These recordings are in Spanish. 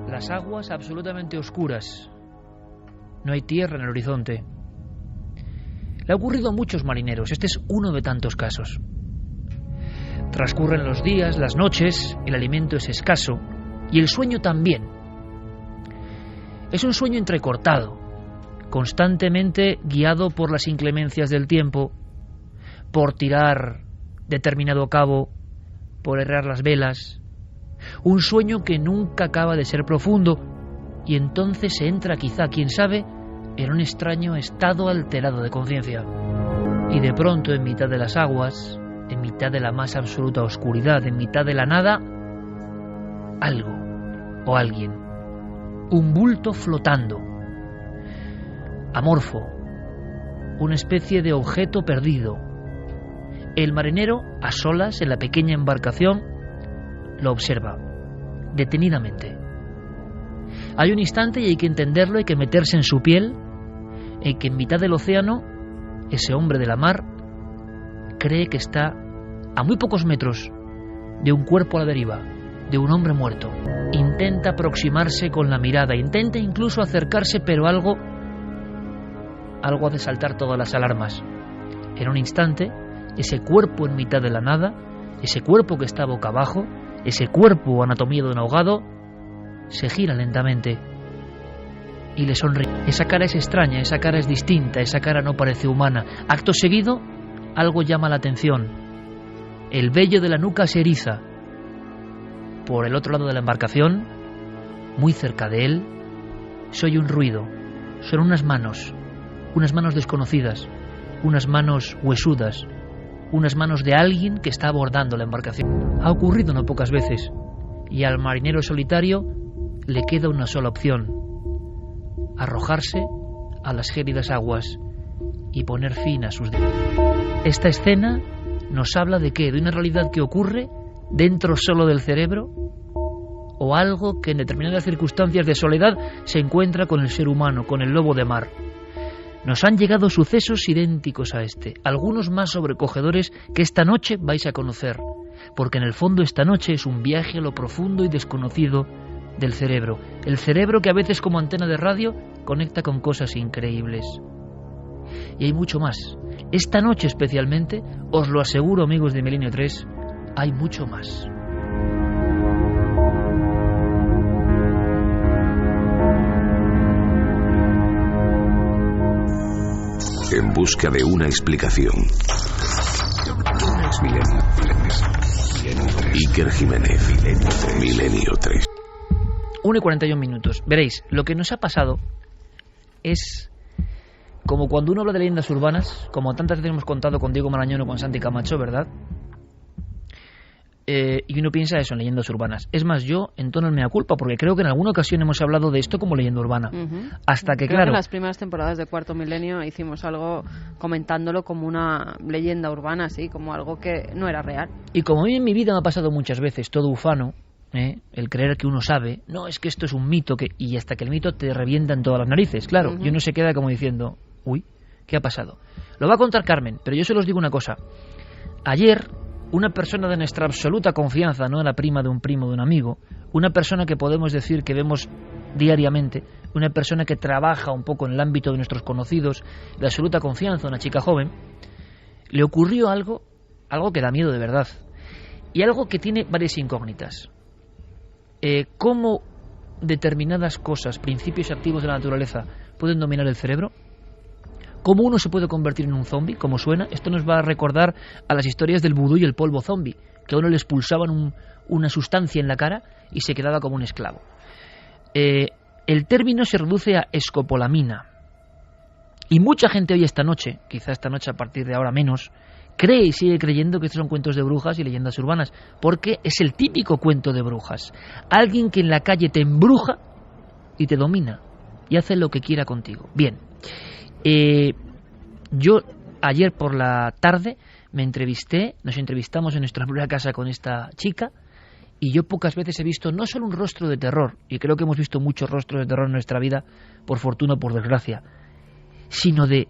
Las aguas absolutamente oscuras. No hay tierra en el horizonte. Le ha ocurrido a muchos marineros. Este es uno de tantos casos. Transcurren los días, las noches, el alimento es escaso y el sueño también. Es un sueño entrecortado, constantemente guiado por las inclemencias del tiempo, por tirar determinado cabo, por errar las velas. Un sueño que nunca acaba de ser profundo y entonces se entra quizá, quién sabe, en un extraño estado alterado de conciencia. Y de pronto, en mitad de las aguas, en mitad de la más absoluta oscuridad, en mitad de la nada, algo o alguien, un bulto flotando, amorfo, una especie de objeto perdido. El marinero, a solas en la pequeña embarcación, lo observa detenidamente. Hay un instante y hay que entenderlo, hay que meterse en su piel, en que en mitad del océano ese hombre de la mar cree que está a muy pocos metros de un cuerpo a la deriva, de un hombre muerto. Intenta aproximarse con la mirada, intenta incluso acercarse, pero algo hace saltar todas las alarmas. En un instante, ese cuerpo en mitad de la nada, ese cuerpo que está boca abajo, ese cuerpo anatomía de un ahogado, se gira lentamente y le sonríe. Esa cara es extraña, esa cara es distinta, esa cara no parece humana. Acto seguido, algo llama la atención. El vello de la nuca se eriza. Por el otro lado de la embarcación, muy cerca de él, se oye un ruido. Son unas manos desconocidas, unas manos huesudas, unas manos de alguien que está abordando la embarcación. Ha ocurrido no pocas veces, y al marinero solitario le queda una sola opción: arrojarse a las gélidas aguas y poner fin a sus días. Esta escena nos habla de ¿qué? De una realidad que ocurre dentro solo del cerebro, o algo que en determinadas circunstancias de soledad se encuentra con el ser humano, con el lobo de mar. Nos han llegado sucesos idénticos a este, algunos más sobrecogedores que esta noche vais a conocer, porque en el fondo esta noche es un viaje a lo profundo y desconocido del cerebro. El cerebro que a veces, como antena de radio, conecta con cosas increíbles. Y hay mucho más. Esta noche especialmente, os lo aseguro, amigos de Milenio 3, hay mucho más. En busca de una explicación. Iker Jiménez, Milenio 3. 1:41. Veréis, lo que nos ha pasado es como cuando uno habla de leyendas urbanas, como tantas veces hemos contado con Diego Marañón o con Santi Camacho, ¿verdad? Y uno piensa eso en leyendas urbanas. Es más, yo entono el mea culpa, porque creo que en alguna ocasión hemos hablado de esto como leyenda urbana. Hasta que, creo claro, que en las primeras temporadas de Cuarto Milenio hicimos algo comentándolo como una leyenda urbana, así, como algo que no era real. Y como a mí en mi vida me ha pasado muchas veces, todo ufano, el creer que uno sabe, no, es que esto es un mito, y hasta que el mito te revienta en todas las narices, claro, y uno se queda como diciendo, uy, ¿qué ha pasado? Lo va a contar Carmen, pero yo se los digo una cosa. Ayer, una persona de nuestra absoluta confianza, no la prima de un primo, de un amigo, una persona que podemos decir que vemos diariamente, una persona que trabaja un poco en el ámbito de nuestros conocidos, de absoluta confianza, una chica joven, le ocurrió algo que da miedo de verdad, y algo que tiene varias incógnitas. ¿Cómo determinadas cosas, principios activos de la naturaleza, pueden dominar el cerebro? ¿Cómo uno se puede convertir en un zombie? ¿Cómo suena? Esto nos va a recordar a las historias del vudú y el polvo zombie, que a uno le expulsaban una sustancia en la cara y se quedaba como un esclavo. El término se reduce a escopolamina. Y mucha gente hoy esta noche, quizá esta noche a partir de ahora menos, cree y sigue creyendo que estos son cuentos de brujas y leyendas urbanas, porque es el típico cuento de brujas. Alguien que en la calle te embruja y te domina y hace lo que quiera contigo. Bien. Yo ayer por la tarde nos entrevistamos en nuestra propia casa con esta chica, y yo pocas veces he visto no solo un rostro de terror, y creo que hemos visto muchos rostros de terror en nuestra vida, por fortuna o por desgracia, sino de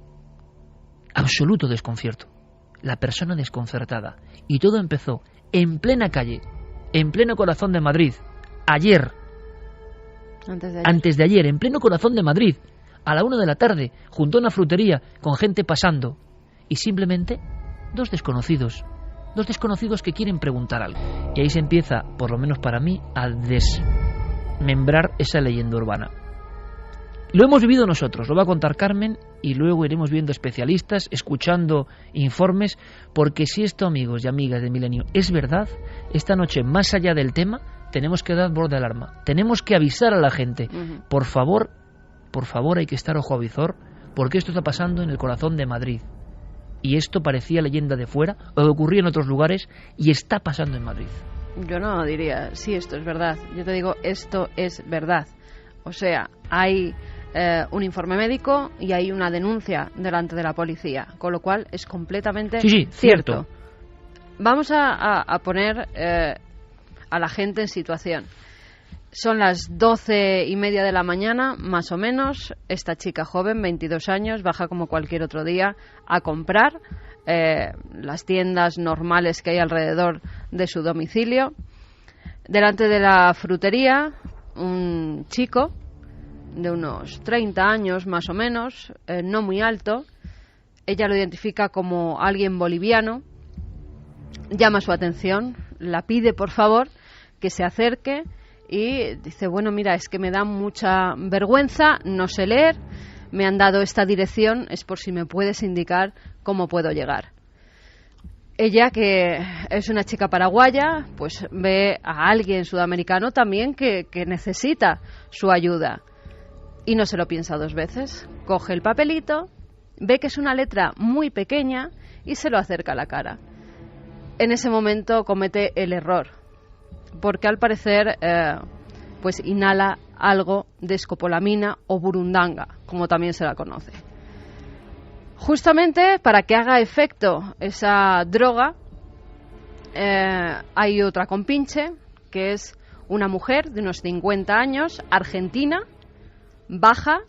absoluto desconcierto. La persona desconcertada. Y todo empezó en plena calle, en pleno corazón de Madrid, ayer, Antes de ayer, en pleno corazón de Madrid, a la 1 de la tarde, junto a una frutería, con gente pasando. Y simplemente dos desconocidos que quieren preguntar algo. Y ahí se empieza, por lo menos para mí, a desmembrar esa leyenda urbana. Lo hemos vivido nosotros, lo va a contar Carmen, y luego iremos viendo especialistas, escuchando informes, porque si esto, amigos y amigas de Milenio, es verdad, esta noche, más allá del tema, tenemos que dar voz de alarma, tenemos que avisar a la gente. Por favor, hay que estar ojo a visor, porque esto está pasando en el corazón de Madrid. Y esto parecía leyenda de fuera, o ocurría en otros lugares, y está pasando en Madrid. Yo no diría, sí, esto es verdad. Yo te digo, esto es verdad. O sea, hay un informe médico y hay una denuncia delante de la policía, con lo cual es completamente cierto. Vamos a poner a la gente en situación. Son las 12:30 de la mañana, más o menos. Esta chica joven, 22 años, baja como cualquier otro día a comprar las tiendas normales que hay alrededor de su domicilio. Delante de la frutería, un chico de unos 30 años, más o menos, no muy alto. Ella lo identifica como alguien boliviano. Llama su atención, la pide, por favor, que se acerque. Y dice, bueno, mira, es que me da mucha vergüenza, no sé leer, me han dado esta dirección, es por si me puedes indicar cómo puedo llegar. Ella, que es una chica paraguaya, pues ve a alguien sudamericano también que necesita su ayuda. Y no se lo piensa dos veces, coge el papelito, ve que es una letra muy pequeña y se lo acerca a la cara. En ese momento comete el error, porque al parecer pues inhala algo de escopolamina o burundanga, como también se la conoce. Justamente para que haga efecto esa droga, hay otra compinche, que es una mujer de unos 50 años, argentina, baja,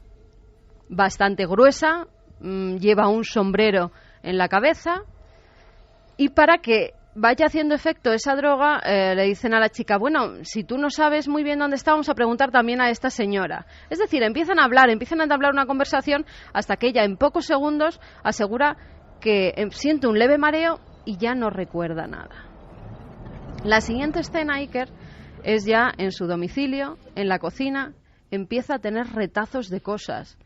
bastante gruesa, lleva un sombrero en la cabeza, y para que vaya haciendo efecto esa droga, le dicen a la chica, bueno, si tú no sabes muy bien dónde está, vamos a preguntar también a esta señora. Es decir, empiezan a entablar una conversación hasta que ella en pocos segundos asegura que siente un leve mareo y ya no recuerda nada. La siguiente escena, Iker, es ya en su domicilio, en la cocina, empieza a tener retazos de cosas.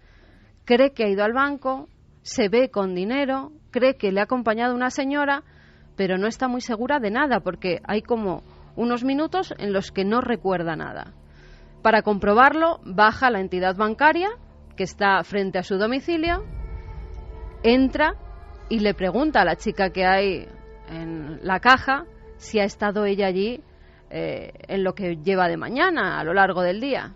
Cree que ha ido al banco, se ve con dinero, cree que le ha acompañado una señora, pero no está muy segura de nada, porque hay como unos minutos en los que no recuerda nada. Para comprobarlo, baja a la entidad bancaria, que está frente a su domicilio, entra y le pregunta a la chica que hay en la caja si ha estado ella allí en lo que lleva de mañana, a lo largo del día.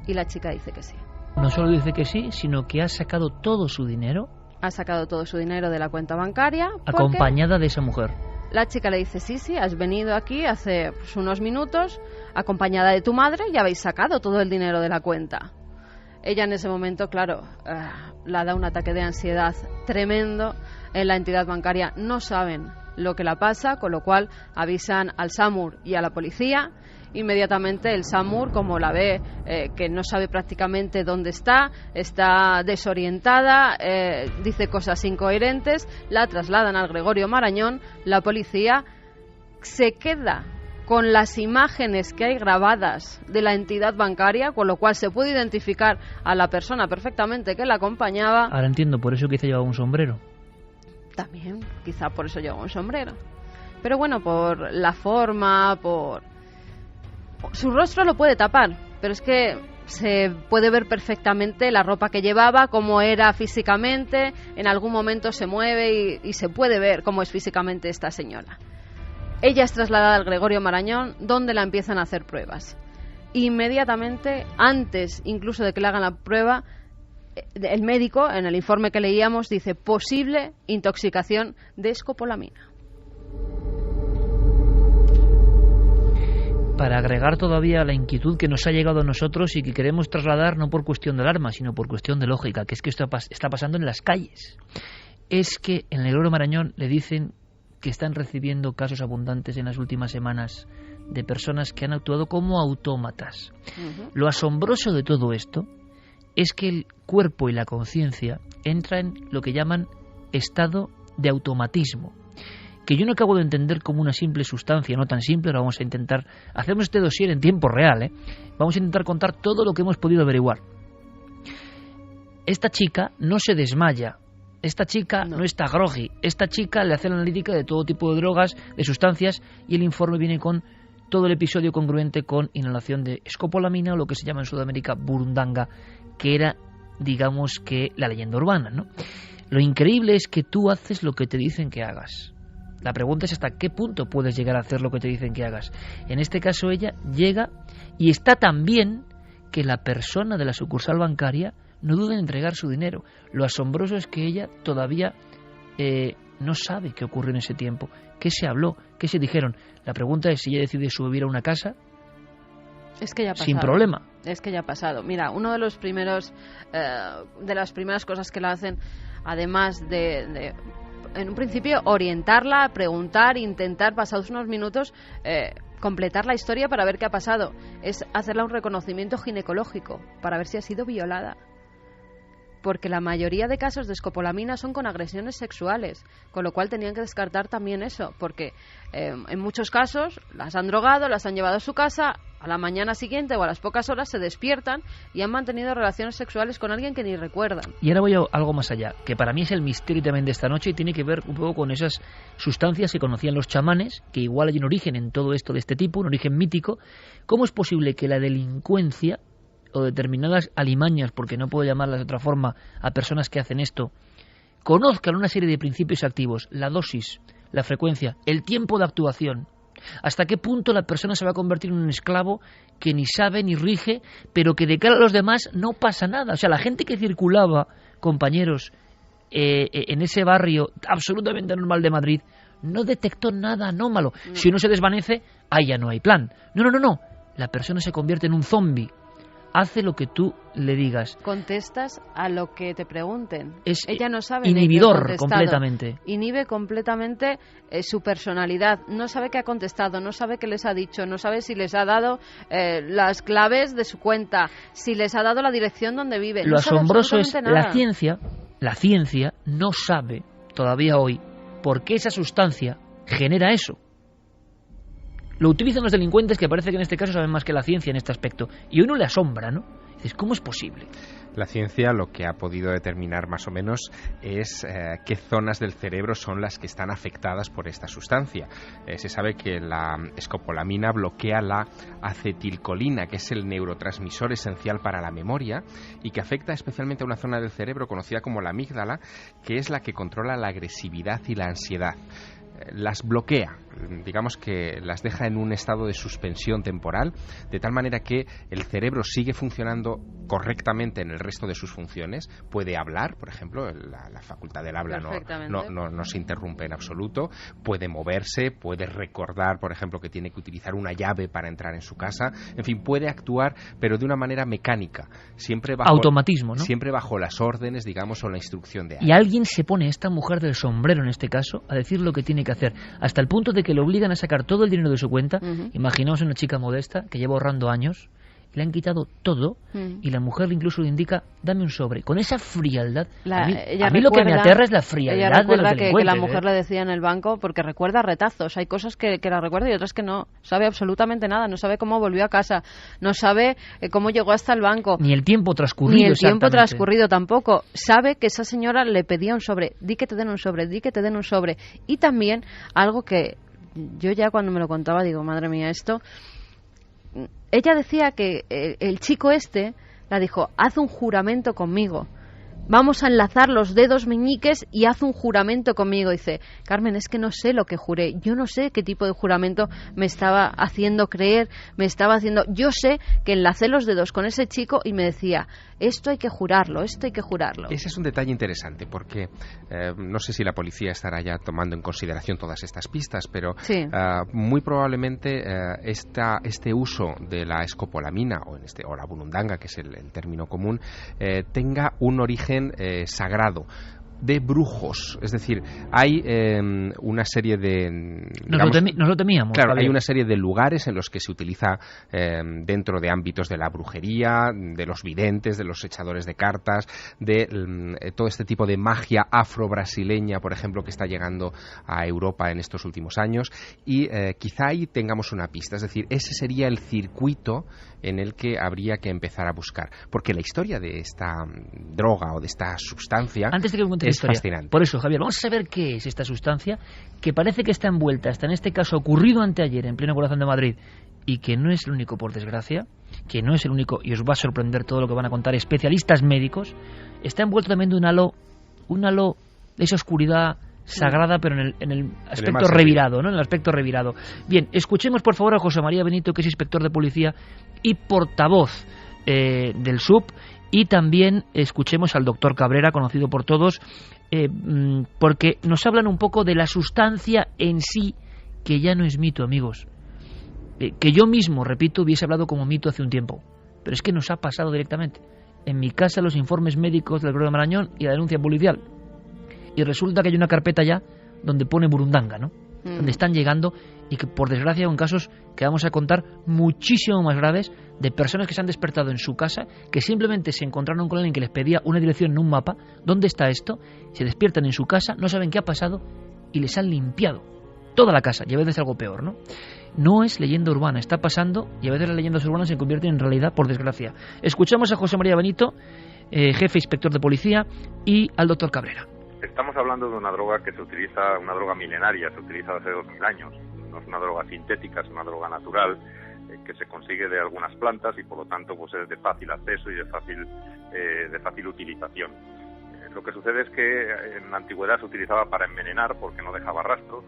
Y la chica dice que sí. No solo dice que sí, sino que ha sacado todo su dinero. Ha sacado todo su dinero de la cuenta bancaria. Acompañada de esa mujer. La chica le dice, sí, has venido aquí hace unos minutos, acompañada de tu madre, y habéis sacado todo el dinero de la cuenta. Ella en ese momento, claro, la da un ataque de ansiedad tremendo. En la entidad bancaria no saben lo que la pasa, con lo cual avisan al SAMUR y a la policía. Inmediatamente el SAMUR, como la ve que no sabe prácticamente dónde está desorientada, dice cosas incoherentes, la trasladan al Gregorio Marañón. La policía se queda con las imágenes que hay grabadas de la entidad bancaria, con lo cual se puede identificar a la persona perfectamente que la acompañaba. Ahora entiendo, por eso quizá llevaba un sombrero. También, quizá por eso llevaba un sombrero. Pero bueno, por la forma, su rostro lo puede tapar, pero es que se puede ver perfectamente la ropa que llevaba, cómo era físicamente. En algún momento se mueve y se puede ver cómo es físicamente esta señora. Ella es trasladada al Gregorio Marañón, donde la empiezan a hacer pruebas. Inmediatamente, antes incluso de que le hagan la prueba, el médico, en el informe que leíamos, dice posible intoxicación de escopolamina. Para agregar todavía la inquietud que nos ha llegado a nosotros y que queremos trasladar no por cuestión de alarma, sino por cuestión de lógica, que es que esto está pasando en las calles. Es que en el Gregorio Marañón le dicen que están recibiendo casos abundantes en las últimas semanas de personas que han actuado como autómatas. Lo asombroso de todo esto es que el cuerpo y la conciencia entran en lo que llaman estado de automatismo, que yo no acabo de entender como una simple sustancia, no tan simple. Ahora vamos a intentar, hacemos este dossier en tiempo real, vamos a intentar contar todo lo que hemos podido averiguar. Esta chica no se desmaya, esta chica no está groggy, esta chica le hace la analítica de todo tipo de drogas, de sustancias, y el informe viene con todo el episodio congruente con inhalación de escopolamina, o lo que se llama en Sudamérica burundanga, que era, digamos, que la leyenda urbana, ¿no? Lo increíble es que tú haces lo que te dicen que hagas. La pregunta es hasta qué punto puedes llegar a hacer lo que te dicen que hagas. En este caso ella llega y está tan bien que la persona de la sucursal bancaria no duda en entregar su dinero. Lo asombroso es que ella todavía no sabe qué ocurrió en ese tiempo, qué se habló, qué se dijeron. La pregunta es si ella decide subir a una casa. Es que ya ha pasado. Sin problema. Es que ya ha pasado. Mira, uno de los primeros, de las primeras cosas que la hacen, además de en un principio orientarla, preguntar, intentar, pasados unos minutos, completar la historia para ver qué ha pasado, es hacerle un reconocimiento ginecológico para ver si ha sido violada. Porque la mayoría de casos de escopolamina son con agresiones sexuales, con lo cual tenían que descartar también eso, porque en muchos casos las han drogado, las han llevado a su casa, a la mañana siguiente o a las pocas horas se despiertan y han mantenido relaciones sexuales con alguien que ni recuerdan. Y ahora voy a algo más allá, que para mí es el misterio también de esta noche y tiene que ver un poco con esas sustancias que conocían los chamanes, que igual hay un origen en todo esto de este tipo, un origen mítico. ¿Cómo es posible que la delincuencia o determinadas alimañas, porque no puedo llamarlas de otra forma, a personas que hacen esto, conozcan una serie de principios activos, la dosis, la frecuencia, el tiempo de actuación? ¿Hasta qué punto la persona se va a convertir en un esclavo que ni sabe ni rige, pero que de cara a los demás no pasa nada? O sea, la gente que circulaba, compañeros, en ese barrio absolutamente normal de Madrid, no detectó nada anómalo. Si uno se desvanece, ahí ya no hay plan. No. La persona se convierte en un zombie. Hace lo que tú le digas. Contestas a lo que te pregunten. Ella no sabe inhibidor completamente. Inhibe completamente su personalidad. No sabe qué ha contestado, no sabe qué les ha dicho, no sabe si les ha dado las claves de su cuenta, si les ha dado la dirección donde vive. Lo asombroso es la ciencia no sabe todavía hoy por qué esa sustancia genera eso. Lo utilizan los delincuentes, que parece que en este caso saben más que la ciencia en este aspecto. Y a uno le asombra, ¿no? Dices, ¿cómo es posible? La ciencia lo que ha podido determinar más o menos es qué zonas del cerebro son las que están afectadas por esta sustancia. Se sabe que la escopolamina bloquea la acetilcolina, que es el neurotransmisor esencial para la memoria y que afecta especialmente a una zona del cerebro conocida como la amígdala, que es la que controla la agresividad y la ansiedad. Las bloquea, digamos que las deja en un estado de suspensión temporal, de tal manera que el cerebro sigue funcionando correctamente en el resto de sus funciones. Puede hablar, por ejemplo, la facultad del habla no se interrumpe en absoluto, puede moverse, puede recordar, por ejemplo, que tiene que utilizar una llave para entrar en su casa, en fin, puede actuar, pero de una manera mecánica, siempre bajo automatismo, ¿no? Siempre bajo las órdenes, digamos, o la instrucción de alguien. Y alguien se pone, esta mujer del sombrero en este caso, a decir lo que tiene que hacer, hasta el punto de que le obligan a sacar todo el dinero de su cuenta. Imaginaos una chica modesta que lleva ahorrando años, le han quitado todo y la mujer incluso le indica, dame un sobre. Con esa frialdad, a mí lo que me aterra es la frialdad de los delincuentes. Que la mujer le decía en el banco, porque recuerda retazos, hay cosas que la recuerda y otras que no, sabe absolutamente nada, no sabe cómo volvió a casa, no sabe cómo llegó hasta el banco. Ni el tiempo transcurrido. Tampoco. Sabe que esa señora le pedía un sobre, di que te den un sobre, di que te den un sobre. Y también algo que yo ya cuando me lo contaba digo, madre mía, esto... Ella decía que el chico la dijo, haz un juramento conmigo, vamos a enlazar los dedos meñiques y haz un juramento conmigo. Dice, Carmen, es que no sé lo que juré, yo no sé qué tipo de juramento me estaba haciendo creer, yo sé que enlacé los dedos con ese chico y me decía, esto hay que jurarlo. Ese es un detalle interesante porque no sé si la policía estará ya tomando en consideración todas estas pistas, pero sí. Muy probablemente este uso de la escopolamina o la burundanga, que es el término común, tenga un origen sagrado. de brujos. Es decir, hay una serie de... Nos lo temíamos. Claro, hay una serie de lugares en los que se utiliza dentro de ámbitos de la brujería, de los videntes, de los echadores de cartas, de todo este tipo de magia afro-brasileña, por ejemplo, que está llegando a Europa en estos últimos años, y quizá ahí tengamos una pista. Es decir, ese sería el circuito en el que habría que empezar a buscar, porque la historia de esta droga o de esta sustancia Antes de que me es fascinante. Por eso, Javier, vamos a saber qué es esta sustancia que parece que está envuelta, hasta en este caso ocurrido anteayer en pleno corazón de Madrid, y que no es el único, por desgracia, que no es el único, y os va a sorprender todo lo que van a contar especialistas médicos. Está envuelto también de un halo de esa oscuridad sagrada, pero en el aspecto revirado, ¿no? En el aspecto revirado. Bien, escuchemos por favor a José María Benito, que es inspector de policía y portavoz del SUP, y también escuchemos al doctor Cabrera, conocido por todos, porque nos hablan un poco de la sustancia en sí, que ya no es mito, amigos. Que yo mismo, repito, hubiese hablado como mito hace un tiempo, pero es que nos ha pasado directamente. En mi casa los informes médicos del Gregorio Marañón y la denuncia policial. Y resulta que hay una carpeta ya donde pone burundanga, ¿no? Donde están llegando, y que por desgracia son casos que vamos a contar muchísimo más graves, de personas que se han despertado en su casa, que simplemente se encontraron con alguien que les pedía una dirección en un mapa. ¿Dónde está esto? Se despiertan en su casa, no saben qué ha pasado y les han limpiado toda la casa, y a veces algo peor, ¿no? No es leyenda urbana, está pasando, y a veces las leyendas urbanas se convierten en realidad, por desgracia. Escuchamos a José María Benito, jefe inspector de policía, y al doctor Cabrera. Estamos hablando de una droga que se utiliza, una droga milenaria, se utiliza hace 2000 años. No es una droga sintética, es una droga natural que se consigue de algunas plantas y por lo tanto pues es de fácil acceso y de fácil utilización. Lo que sucede es que en la antigüedad se utilizaba para envenenar porque no dejaba rastros.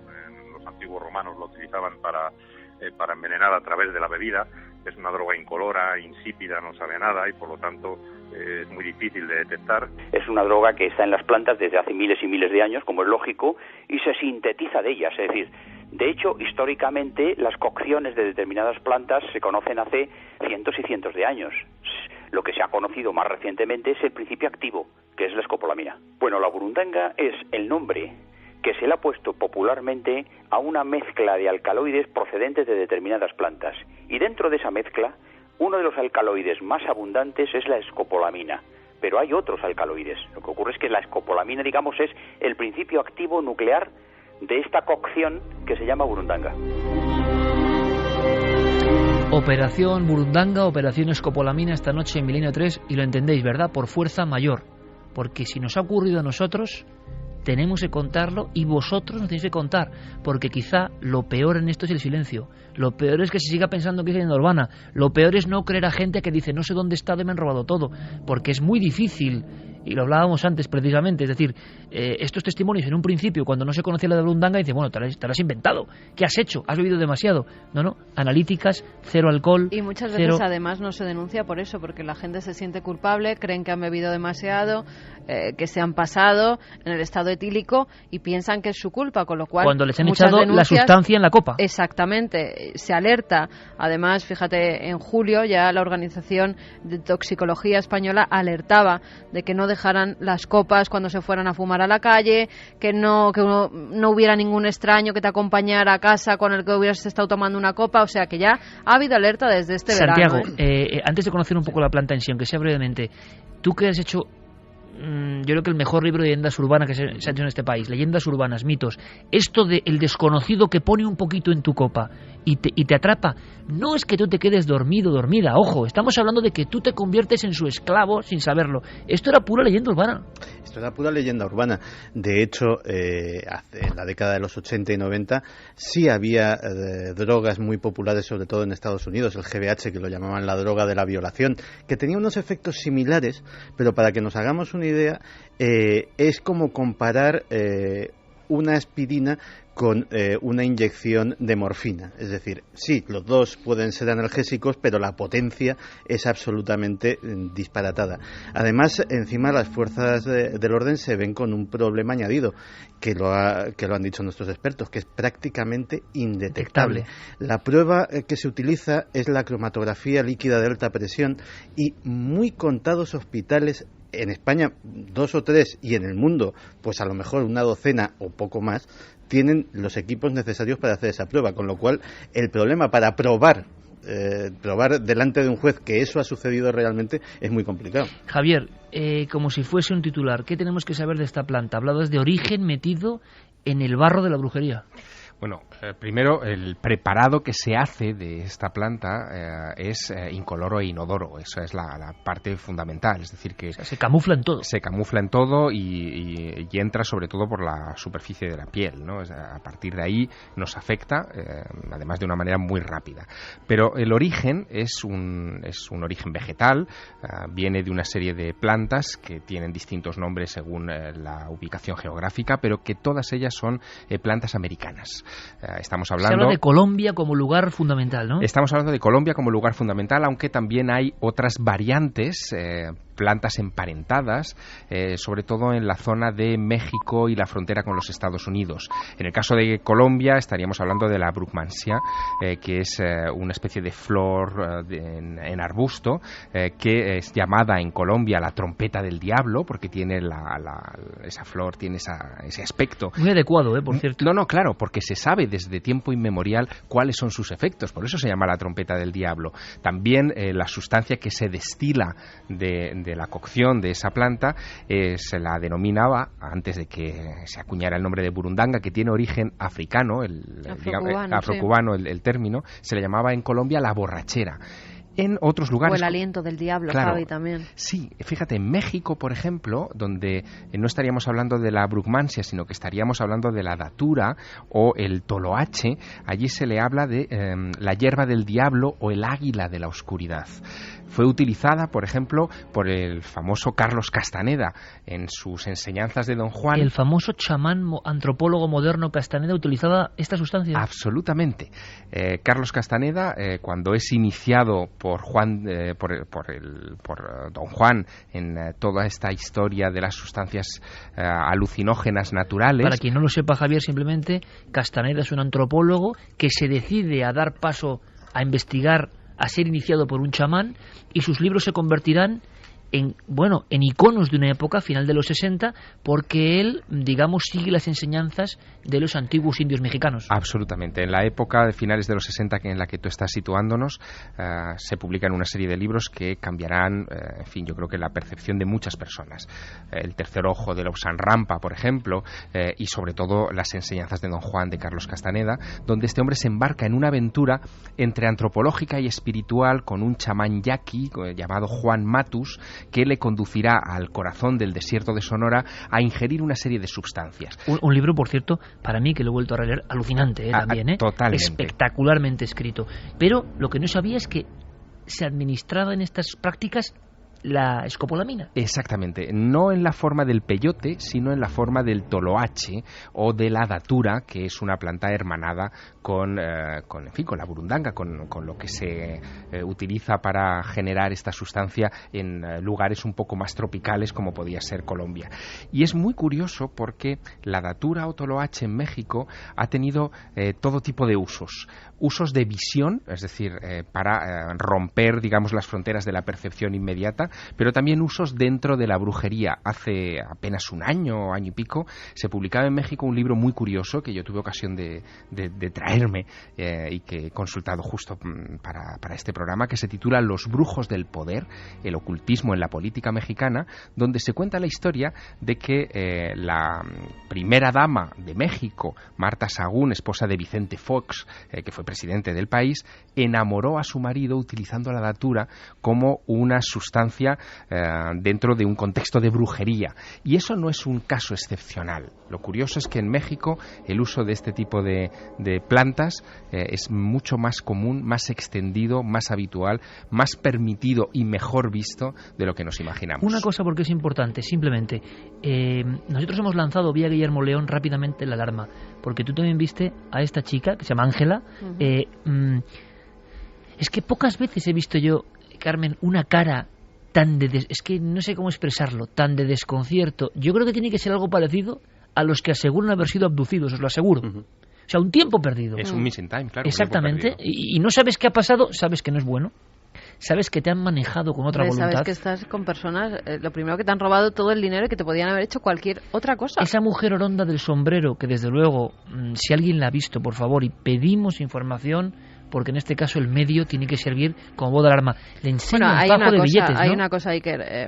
Los antiguos romanos lo utilizaban para envenenar a través de la bebida. Es una droga incolora, insípida, no sabe a nada y por lo tanto es muy difícil de detectar. Es una droga que está en las plantas desde hace miles y miles de años, como es lógico, y se sintetiza de ellas. Es decir, de hecho, históricamente las cocciones de determinadas plantas se conocen hace cientos y cientos de años. Lo que se ha conocido más recientemente es el principio activo, que es la escopolamina. Bueno, la burundanga es el nombre que se le ha puesto popularmente a una mezcla de alcaloides procedentes de determinadas plantas. Y dentro de esa mezcla, uno de los alcaloides más abundantes es la escopolamina. Pero hay otros alcaloides. Lo que ocurre es que la escopolamina, digamos, es el principio activo nuclear de esta cocción que se llama burundanga. Operación Burundanga, operación Escopolamina esta noche en Milenio 3, y lo entendéis, ¿verdad? Por fuerza mayor. Porque si nos ha ocurrido a nosotros, tenemos que contarlo, y vosotros nos tenéis que contar, porque quizá lo peor en esto es el silencio. Lo peor es que se siga pensando que es leyenda urbana. Lo peor es no creer a gente que dice no sé dónde está, me han robado todo, porque es muy difícil, y lo hablábamos antes precisamente, es decir, estos testimonios en un principio, cuando no se conocía la de burundanga, dicen, bueno, te lo has inventado, ¿qué has hecho? ¿Has bebido demasiado? No, analíticas, cero alcohol. Y muchas veces además no se denuncia por eso, porque la gente se siente culpable, creen que han bebido demasiado, que se han pasado en el estado etílico y piensan que es su culpa, con lo cual cuando les han echado la sustancia en la copa. Exactamente, se alerta. Además, fíjate, en julio ya la Organización de Toxicología Española alertaba de que no dejaran las copas cuando se fueran a fumar a la calle, que no hubiera ningún extraño que te acompañara a casa con el que hubieras estado tomando una copa. O sea que ya ha habido alerta desde este Santiago, verano. Antes de conocer un poco la planta en sí, aunque sea brevemente, tú que has hecho, yo creo que el mejor libro de leyendas urbanas que se ha hecho en este país, leyendas urbanas, mitos, esto de el desconocido que pone un poquito en tu copa y te atrapa, no es que tú te quedes dormido, dormida, ojo, estamos hablando de que tú te conviertes en su esclavo sin saberlo. Esto era pura leyenda urbana. Esto era pura leyenda urbana. De hecho, en la década de los 80 y 90 sí había drogas muy populares, sobre todo en Estados Unidos, el GBH, que lo llamaban la droga de la violación, que tenía unos efectos similares, pero para que nos hagamos una idea, es como comparar una aspirina con una inyección de morfina. Es decir, sí, los dos pueden ser analgésicos, pero la potencia es absolutamente disparatada. Además, encima las fuerzas del orden se ven con un problema añadido, que lo han dicho nuestros expertos, que es prácticamente indetectable. La prueba que se utiliza es la cromatografía líquida de alta presión, y muy contados hospitales en España 2 o 3 y en el mundo pues a lo mejor una docena o poco más tienen los equipos necesarios para hacer esa prueba, con lo cual el problema para probar delante de un juez que eso ha sucedido realmente es muy complicado. Javier, como si fuese un titular, ¿qué tenemos que saber de esta planta? Hablabas de origen metido en el barro de la brujería. Bueno, primero, el preparado que se hace de esta planta es incoloro e inodoro. Esa es la parte fundamental. Es decir, que se camufla en todo. Se camufla en todo y entra sobre todo por la superficie de la piel, ¿no? A partir de ahí nos afecta, además de una manera muy rápida. Pero el origen es un origen vegetal, viene de una serie de plantas que tienen distintos nombres según la ubicación geográfica, pero que todas ellas son plantas americanas. Estamos hablando... Se habla de Colombia como lugar fundamental, ¿no? Estamos hablando de Colombia como lugar fundamental, aunque también hay otras variantes, plantas emparentadas, sobre todo en la zona de México y la frontera con los Estados Unidos. En el caso de Colombia estaríamos hablando de la Brugmansia, que es una especie de flor en arbusto, que es llamada en Colombia la trompeta del diablo, porque tiene esa flor tiene ese aspecto. Muy adecuado, por cierto. No, claro, porque se sabe desde tiempo inmemorial cuáles son sus efectos, por eso se llama la trompeta del diablo. También la sustancia que se destila de la cocción de esa planta se la denominaba, antes de que se acuñara el nombre de burundanga, que tiene origen africano, afrocubano, el término, se le llamaba en Colombia la borrachera. En otros lugares... O el aliento del diablo, claro, Javi, también. Sí, fíjate, en México, por ejemplo, donde no estaríamos hablando de la brugmansia, sino que estaríamos hablando de la datura o el toloache, allí se le habla de la hierba del diablo o el águila de la oscuridad. Fue utilizada, por ejemplo, por el famoso Carlos Castaneda en sus enseñanzas de Don Juan. ¿El famoso chamán antropólogo moderno Castaneda utilizaba esta sustancia? Absolutamente. Carlos Castaneda, cuando es iniciado por Don Juan en toda esta historia de las sustancias alucinógenas naturales. Para quien no lo sepa, Javier, simplemente Castaneda es un antropólogo que se decide a dar paso a investigar, a ser iniciado por un chamán, y sus libros se convertirán en iconos de una época, final de los 60, porque él, digamos, sigue las enseñanzas de los antiguos indios mexicanos. Absolutamente. En la época de finales de los 60 en la que tú estás situándonos, se publican una serie de libros que cambiarán, yo creo que la percepción de muchas personas. El tercer ojo de Lausanne Rampa, por ejemplo, y sobre todo las enseñanzas de Don Juan de Carlos Castaneda, donde este hombre se embarca en una aventura entre antropológica y espiritual con un chamán yaqui llamado Juan Matus, que le conducirá al corazón del desierto de Sonora a ingerir una serie de sustancias. Un libro, por cierto, para mí, que lo he vuelto a releer, alucinante también. Totalmente. Espectacularmente escrito. Pero lo que no sabía es que se administraba en estas prácticas la escopolamina. Exactamente, no en la forma del peyote, sino en la forma del toloache o de la datura, que es una planta hermanada con la burundanga, con lo que se utiliza para generar esta sustancia en lugares un poco más tropicales, como podía ser Colombia. Y es muy curioso porque la datura o toloache en México ha tenido todo tipo de usos de visión, es decir, para romper, digamos, las fronteras de la percepción inmediata, pero también usos dentro de la brujería. Hace apenas un año y pico se publicaba en México un libro muy curioso que yo tuve ocasión de traerme y que he consultado justo para este programa, que se titula Los brujos del poder, el ocultismo en la política mexicana, donde se cuenta la historia de que la primera dama de México, Marta Sagún, esposa de Vicente Fox, que fue presidente del país, enamoró a su marido utilizando la datura como una sustancia dentro de un contexto de brujería. Y eso no es un caso excepcional. Lo curioso es que en México el uso de este tipo de plantas es mucho más común, más extendido, más habitual, más permitido y mejor visto de lo que nos imaginamos. Una cosa, porque es importante, simplemente, nosotros hemos lanzado vía Guillermo León rápidamente la alarma, porque tú también viste a esta chica que se llama Ángela. Es que pocas veces he visto yo, Carmen, una cara es que no sé cómo expresarlo, tan de desconcierto. Yo creo que tiene que ser algo parecido a los que aseguran haber sido abducidos, os lo aseguro. O sea, un tiempo perdido. Es un missing time, claro. Exactamente. Y no sabes qué ha pasado, sabes que no es bueno. sabes que te han manejado con otra voluntad. Sabes que estás con personas, lo primero que te han robado todo el dinero y que te podían haber hecho cualquier otra cosa. Esa mujer oronda del sombrero, que desde luego, si alguien la ha visto, por favor, y pedimos información, porque en este caso el medio tiene que servir como voz de alarma. Le enseña un fajo de billetes, ¿no? Hay una cosa ahí que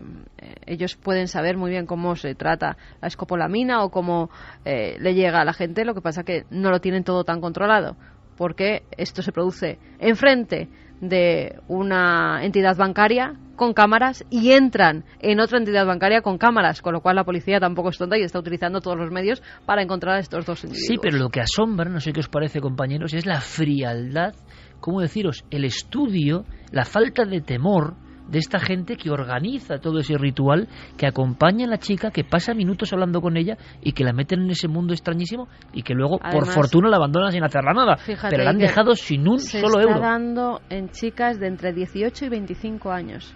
ellos pueden saber muy bien cómo se trata la escopolamina o cómo le llega a la gente, lo que pasa que no lo tienen todo tan controlado, porque esto se produce enfrente de una entidad bancaria con cámaras y entran en otra entidad bancaria con cámaras, con lo cual la policía tampoco es tonta y está utilizando todos los medios para encontrar a estos dos individuos. Sí, pero lo que asombra, no sé qué os parece, compañeros, es la frialdad, ¿cómo deciros? El estudio, la falta de temor de esta gente que organiza todo ese ritual, que acompaña a la chica, que pasa minutos hablando con ella y que la meten en ese mundo extrañísimo y que luego, además, por fortuna, la abandonan sin hacerla nada. Pero la han dejado sin un solo euro. Se está dando en chicas de entre 18 y 25 años.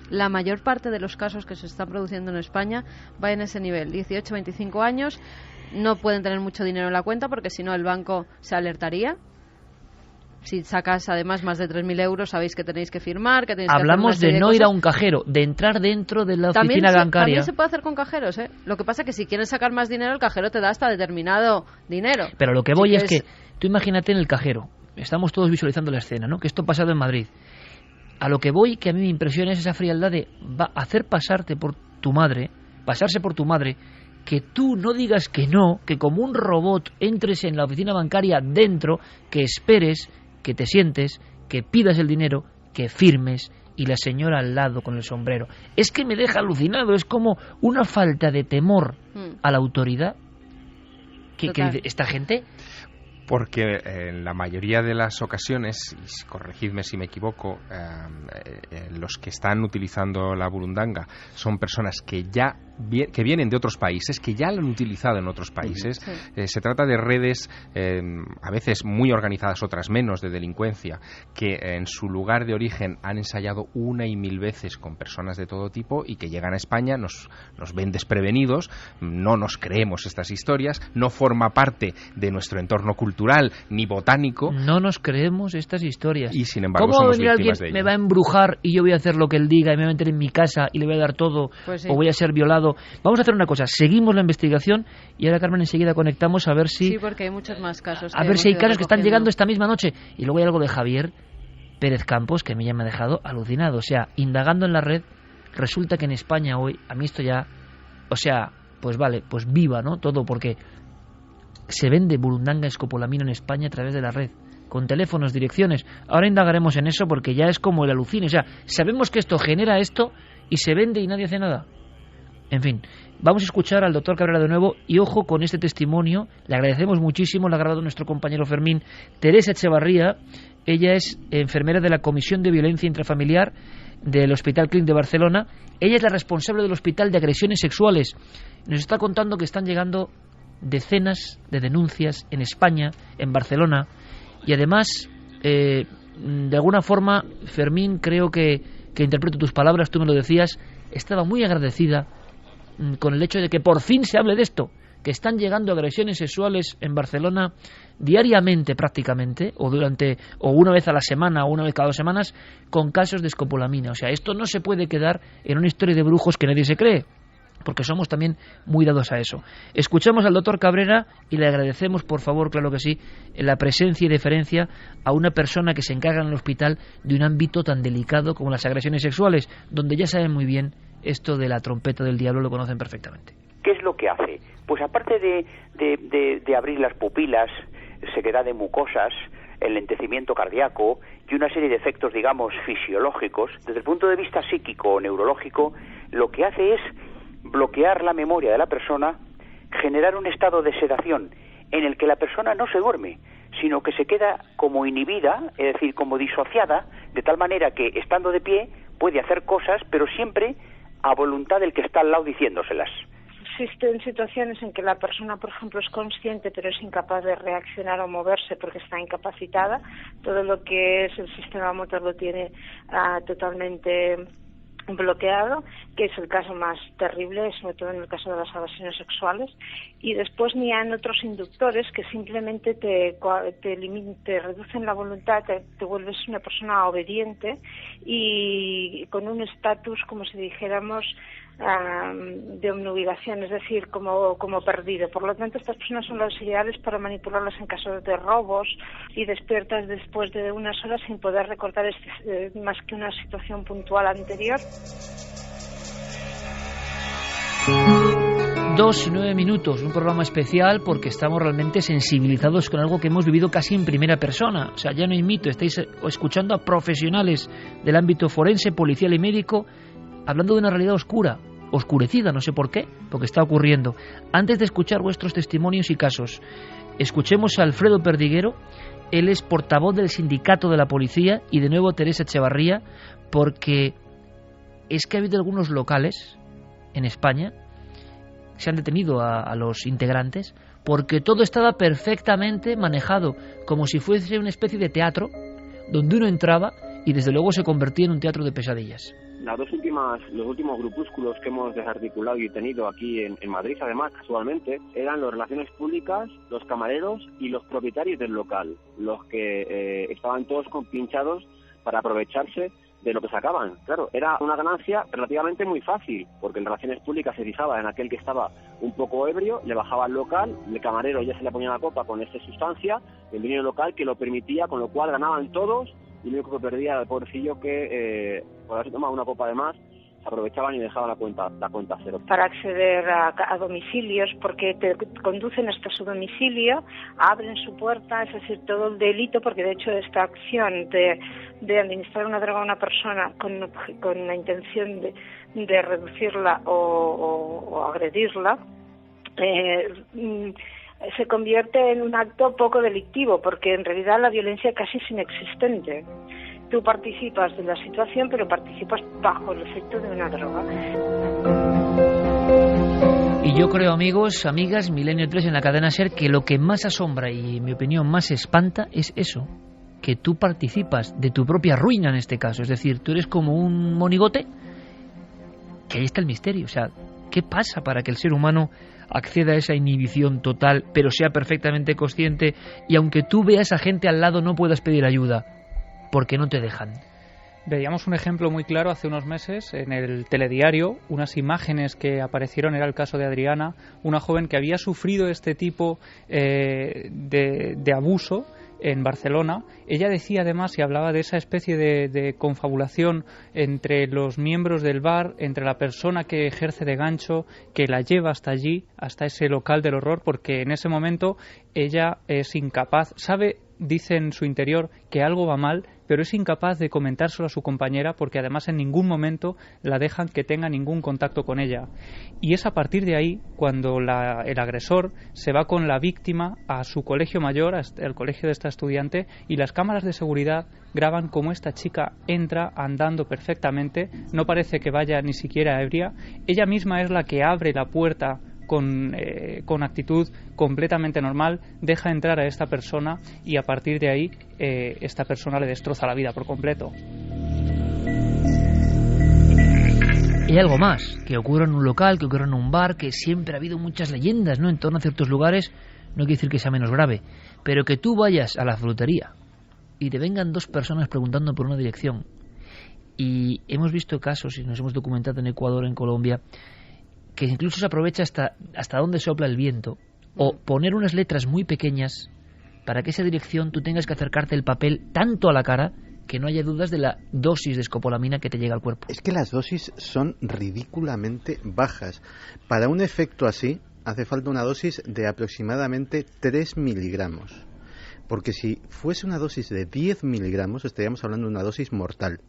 La mayor parte de los casos que se están produciendo en España va en ese nivel, 18-25 años. No pueden tener mucho dinero en la cuenta porque si no el banco se alertaría. Si sacas además más de 3.000 euros, sabéis que tenéis que firmar, que tenéis Hablamos que hacer de no ir a un cajero, de entrar dentro de la oficina bancaria. También se puede hacer con cajeros, ¿eh? Lo que pasa es que si quieres sacar más dinero, el cajero te da hasta determinado dinero. Pero lo que voy es que, tú imagínate en el cajero, estamos todos visualizando la escena, ¿no? Que esto ha pasado en Madrid. A lo que voy, que a mí me impresiona es esa frialdad de hacer pasarse por tu madre, que tú no digas que no, que como un robot entres en la oficina bancaria dentro, que esperes, que te sientes, que pidas el dinero, que firmes, y la señora al lado con el sombrero. Es que me deja alucinado, es como una falta de temor a la autoridad que esta gente. Porque en la mayoría de las ocasiones, y corregidme si me equivoco, los que están utilizando la burundanga son personas que vienen de otros países, que ya lo han utilizado en otros países. Sí. Se trata de redes, a veces muy organizadas, otras menos, de delincuencia, que en su lugar de origen han ensayado una y mil veces con personas de todo tipo y que llegan a España, nos ven desprevenidos, no nos creemos estas historias, no forma parte de nuestro entorno cultural ni botánico. No nos creemos estas historias. Y sin embargo ¿cómo somos va a venir víctimas alguien, de ello? me va a embrujar y yo voy a hacer lo que él diga y me va a meter en mi casa y le voy a dar todo, pues sí, o voy a ser violado? Vamos a hacer una cosa, seguimos la investigación y ahora, Carmen, enseguida conectamos a ver si... Sí, porque hay muchos más casos. A ver si hay casos que están llegando esta misma noche. Y luego hay algo de Javier Pérez Campos que a mí ya me ha dejado alucinado. O sea, indagando en la red, resulta que en España hoy, a mí esto ya... O sea, pues vale, pues viva, ¿no? Todo, porque se vende burundanga escopolamina en España a través de la red, con teléfonos, direcciones. Ahora indagaremos en eso porque ya es como el alucine. O sea, sabemos que esto genera esto y se vende y nadie hace nada. En fin, vamos a escuchar al doctor Cabrera de nuevo y ojo con este testimonio. Le agradecemos muchísimo, lo ha grabado nuestro compañero Fermín. Teresa Echevarría, ella es enfermera de la Comisión de Violencia Intrafamiliar del Hospital Clínic de Barcelona. Ella es la responsable del Hospital de Agresiones Sexuales. Nos está contando que están llegando decenas de denuncias en España, en Barcelona, y además, de alguna forma, Fermín, creo que interpreto tus palabras, tú me lo decías, estaba muy agradecida con el hecho de que por fin se hable de esto, que están llegando agresiones sexuales en Barcelona diariamente prácticamente, o una vez a la semana o una vez cada 2 semanas, con casos de escopolamina. O sea, esto no se puede quedar en una historia de brujos que nadie se cree, porque somos también muy dados a eso. Escuchamos al doctor Cabrera y le agradecemos, por favor, claro que sí, la presencia y deferencia a una persona que se encarga en el hospital de un ámbito tan delicado como las agresiones sexuales, donde ya saben muy bien esto de la trompeta del diablo, lo conocen perfectamente. ¿Qué es lo que hace? Pues aparte de abrir las pupilas, sequedad de mucosas, el lentecimiento cardíaco y una serie de efectos, digamos, fisiológicos, desde el punto de vista psíquico o neurológico, lo que hace es bloquear la memoria de la persona, generar un estado de sedación en el que la persona no se duerme, sino que se queda como inhibida, es decir, como disociada, de tal manera que, estando de pie, puede hacer cosas, pero siempre a voluntad del que está al lado diciéndoselas. Existen situaciones en que la persona, por ejemplo, es consciente pero es incapaz de reaccionar o moverse porque está incapacitada. Todo lo que es el sistema motor lo tiene totalmente bloqueado, que es el caso más terrible, sobre todo en el caso de las agresiones sexuales, y después ni hay otros inductores que simplemente te reducen la voluntad, te vuelves una persona obediente y con un estatus, como si dijéramos, de obnubilación, es decir, como perdido. Por lo tanto, estas personas son las ideales para manipularlas en caso de robos y despiertas después de unas horas sin poder recordar más que una situación puntual anterior. 2:09 minutos, un programa especial porque estamos realmente sensibilizados con algo que hemos vivido casi en primera persona. O sea, ya no hay mito, estáis escuchando a profesionales del ámbito forense, policial y médico hablando de una realidad oscurecida, no sé por qué, porque está ocurriendo. Antes de escuchar vuestros testimonios y casos, escuchemos a Alfredo Perdiguero. Él es portavoz del sindicato de la policía, y de nuevo Teresa Echevarría, porque es que ha habido algunos locales en España que se han detenido a los integrantes porque todo estaba perfectamente manejado, como si fuese una especie de teatro donde uno entraba y desde luego se convertía en un teatro de pesadillas. Los últimos grupúsculos que hemos desarticulado y tenido aquí en Madrid, además, casualmente, eran las relaciones públicas, los camareros y los propietarios del local, los que estaban todos compinchados para aprovecharse de lo que sacaban. Claro, era una ganancia relativamente muy fácil, porque en relaciones públicas se fijaba en aquel que estaba un poco ebrio, le bajaba al local, el camarero ya se le ponía la copa con esta sustancia, el dueño local que lo permitía, con lo cual ganaban todos, y lo único que perdía era el pobrecillo que por haberse tomado una copa de más, se aprovechaban y dejaban la cuenta cero. Para acceder a domicilios, porque te conducen hasta su domicilio, abren su puerta, es decir, todo el delito, porque de hecho esta acción de administrar una droga a una persona con la intención de reducirla o agredirla, se convierte en un acto poco delictivo, porque en realidad la violencia casi es inexistente. Tú participas de la situación, pero participas bajo el efecto de una droga. Y yo creo, amigos, amigas, Milenio 3 en la cadena SER, que lo que más asombra y, en mi opinión, más espanta es eso, que tú participas de tu propia ruina en este caso. Es decir, tú eres como un monigote, que ahí está el misterio. O sea, ¿qué pasa para que el ser humano acceda a esa inhibición total, pero sea perfectamente consciente y aunque tú veas a gente al lado no puedas pedir ayuda? Porque no te dejan. Veíamos un ejemplo muy claro hace unos meses en el telediario, unas imágenes que aparecieron, era el caso de Adriana, una joven que había sufrido este tipo de abuso en Barcelona. Ella decía además y hablaba de esa especie de confabulación entre los miembros del bar, entre la persona que ejerce de gancho, que la lleva hasta allí, hasta ese local del horror, porque en ese momento ella es incapaz, sabe, dice en su interior que algo va mal, pero es incapaz de comentárselo a su compañera porque además en ningún momento la dejan que tenga ningún contacto con ella. Y es a partir de ahí cuando el agresor se va con la víctima a su colegio mayor, al colegio de esta estudiante, y las cámaras de seguridad graban cómo esta chica entra andando perfectamente, no parece que vaya ni siquiera ebria, ella misma es la que abre la puerta con actitud completamente normal, deja entrar a esta persona y a partir de ahí esta persona le destroza la vida por completo. Y hay algo más, que ocurre en un local, que ocurre en un bar, que siempre ha habido muchas leyendas, ¿no?, en torno a ciertos lugares. No quiere decir que sea menos grave, pero que tú vayas a la frutería y te vengan dos personas preguntando por una dirección. Y hemos visto casos, y nos hemos documentado en Ecuador, en Colombia, que incluso se aprovecha hasta dónde sopla el viento, o poner unas letras muy pequeñas para que esa dirección tú tengas que acercarte el papel tanto a la cara que no haya dudas de la dosis de escopolamina que te llega al cuerpo. Es que las dosis son ridículamente bajas. Para un efecto así hace falta una dosis de aproximadamente 3 miligramos, porque si fuese una dosis de 10 miligramos estaríamos hablando de una dosis mortal.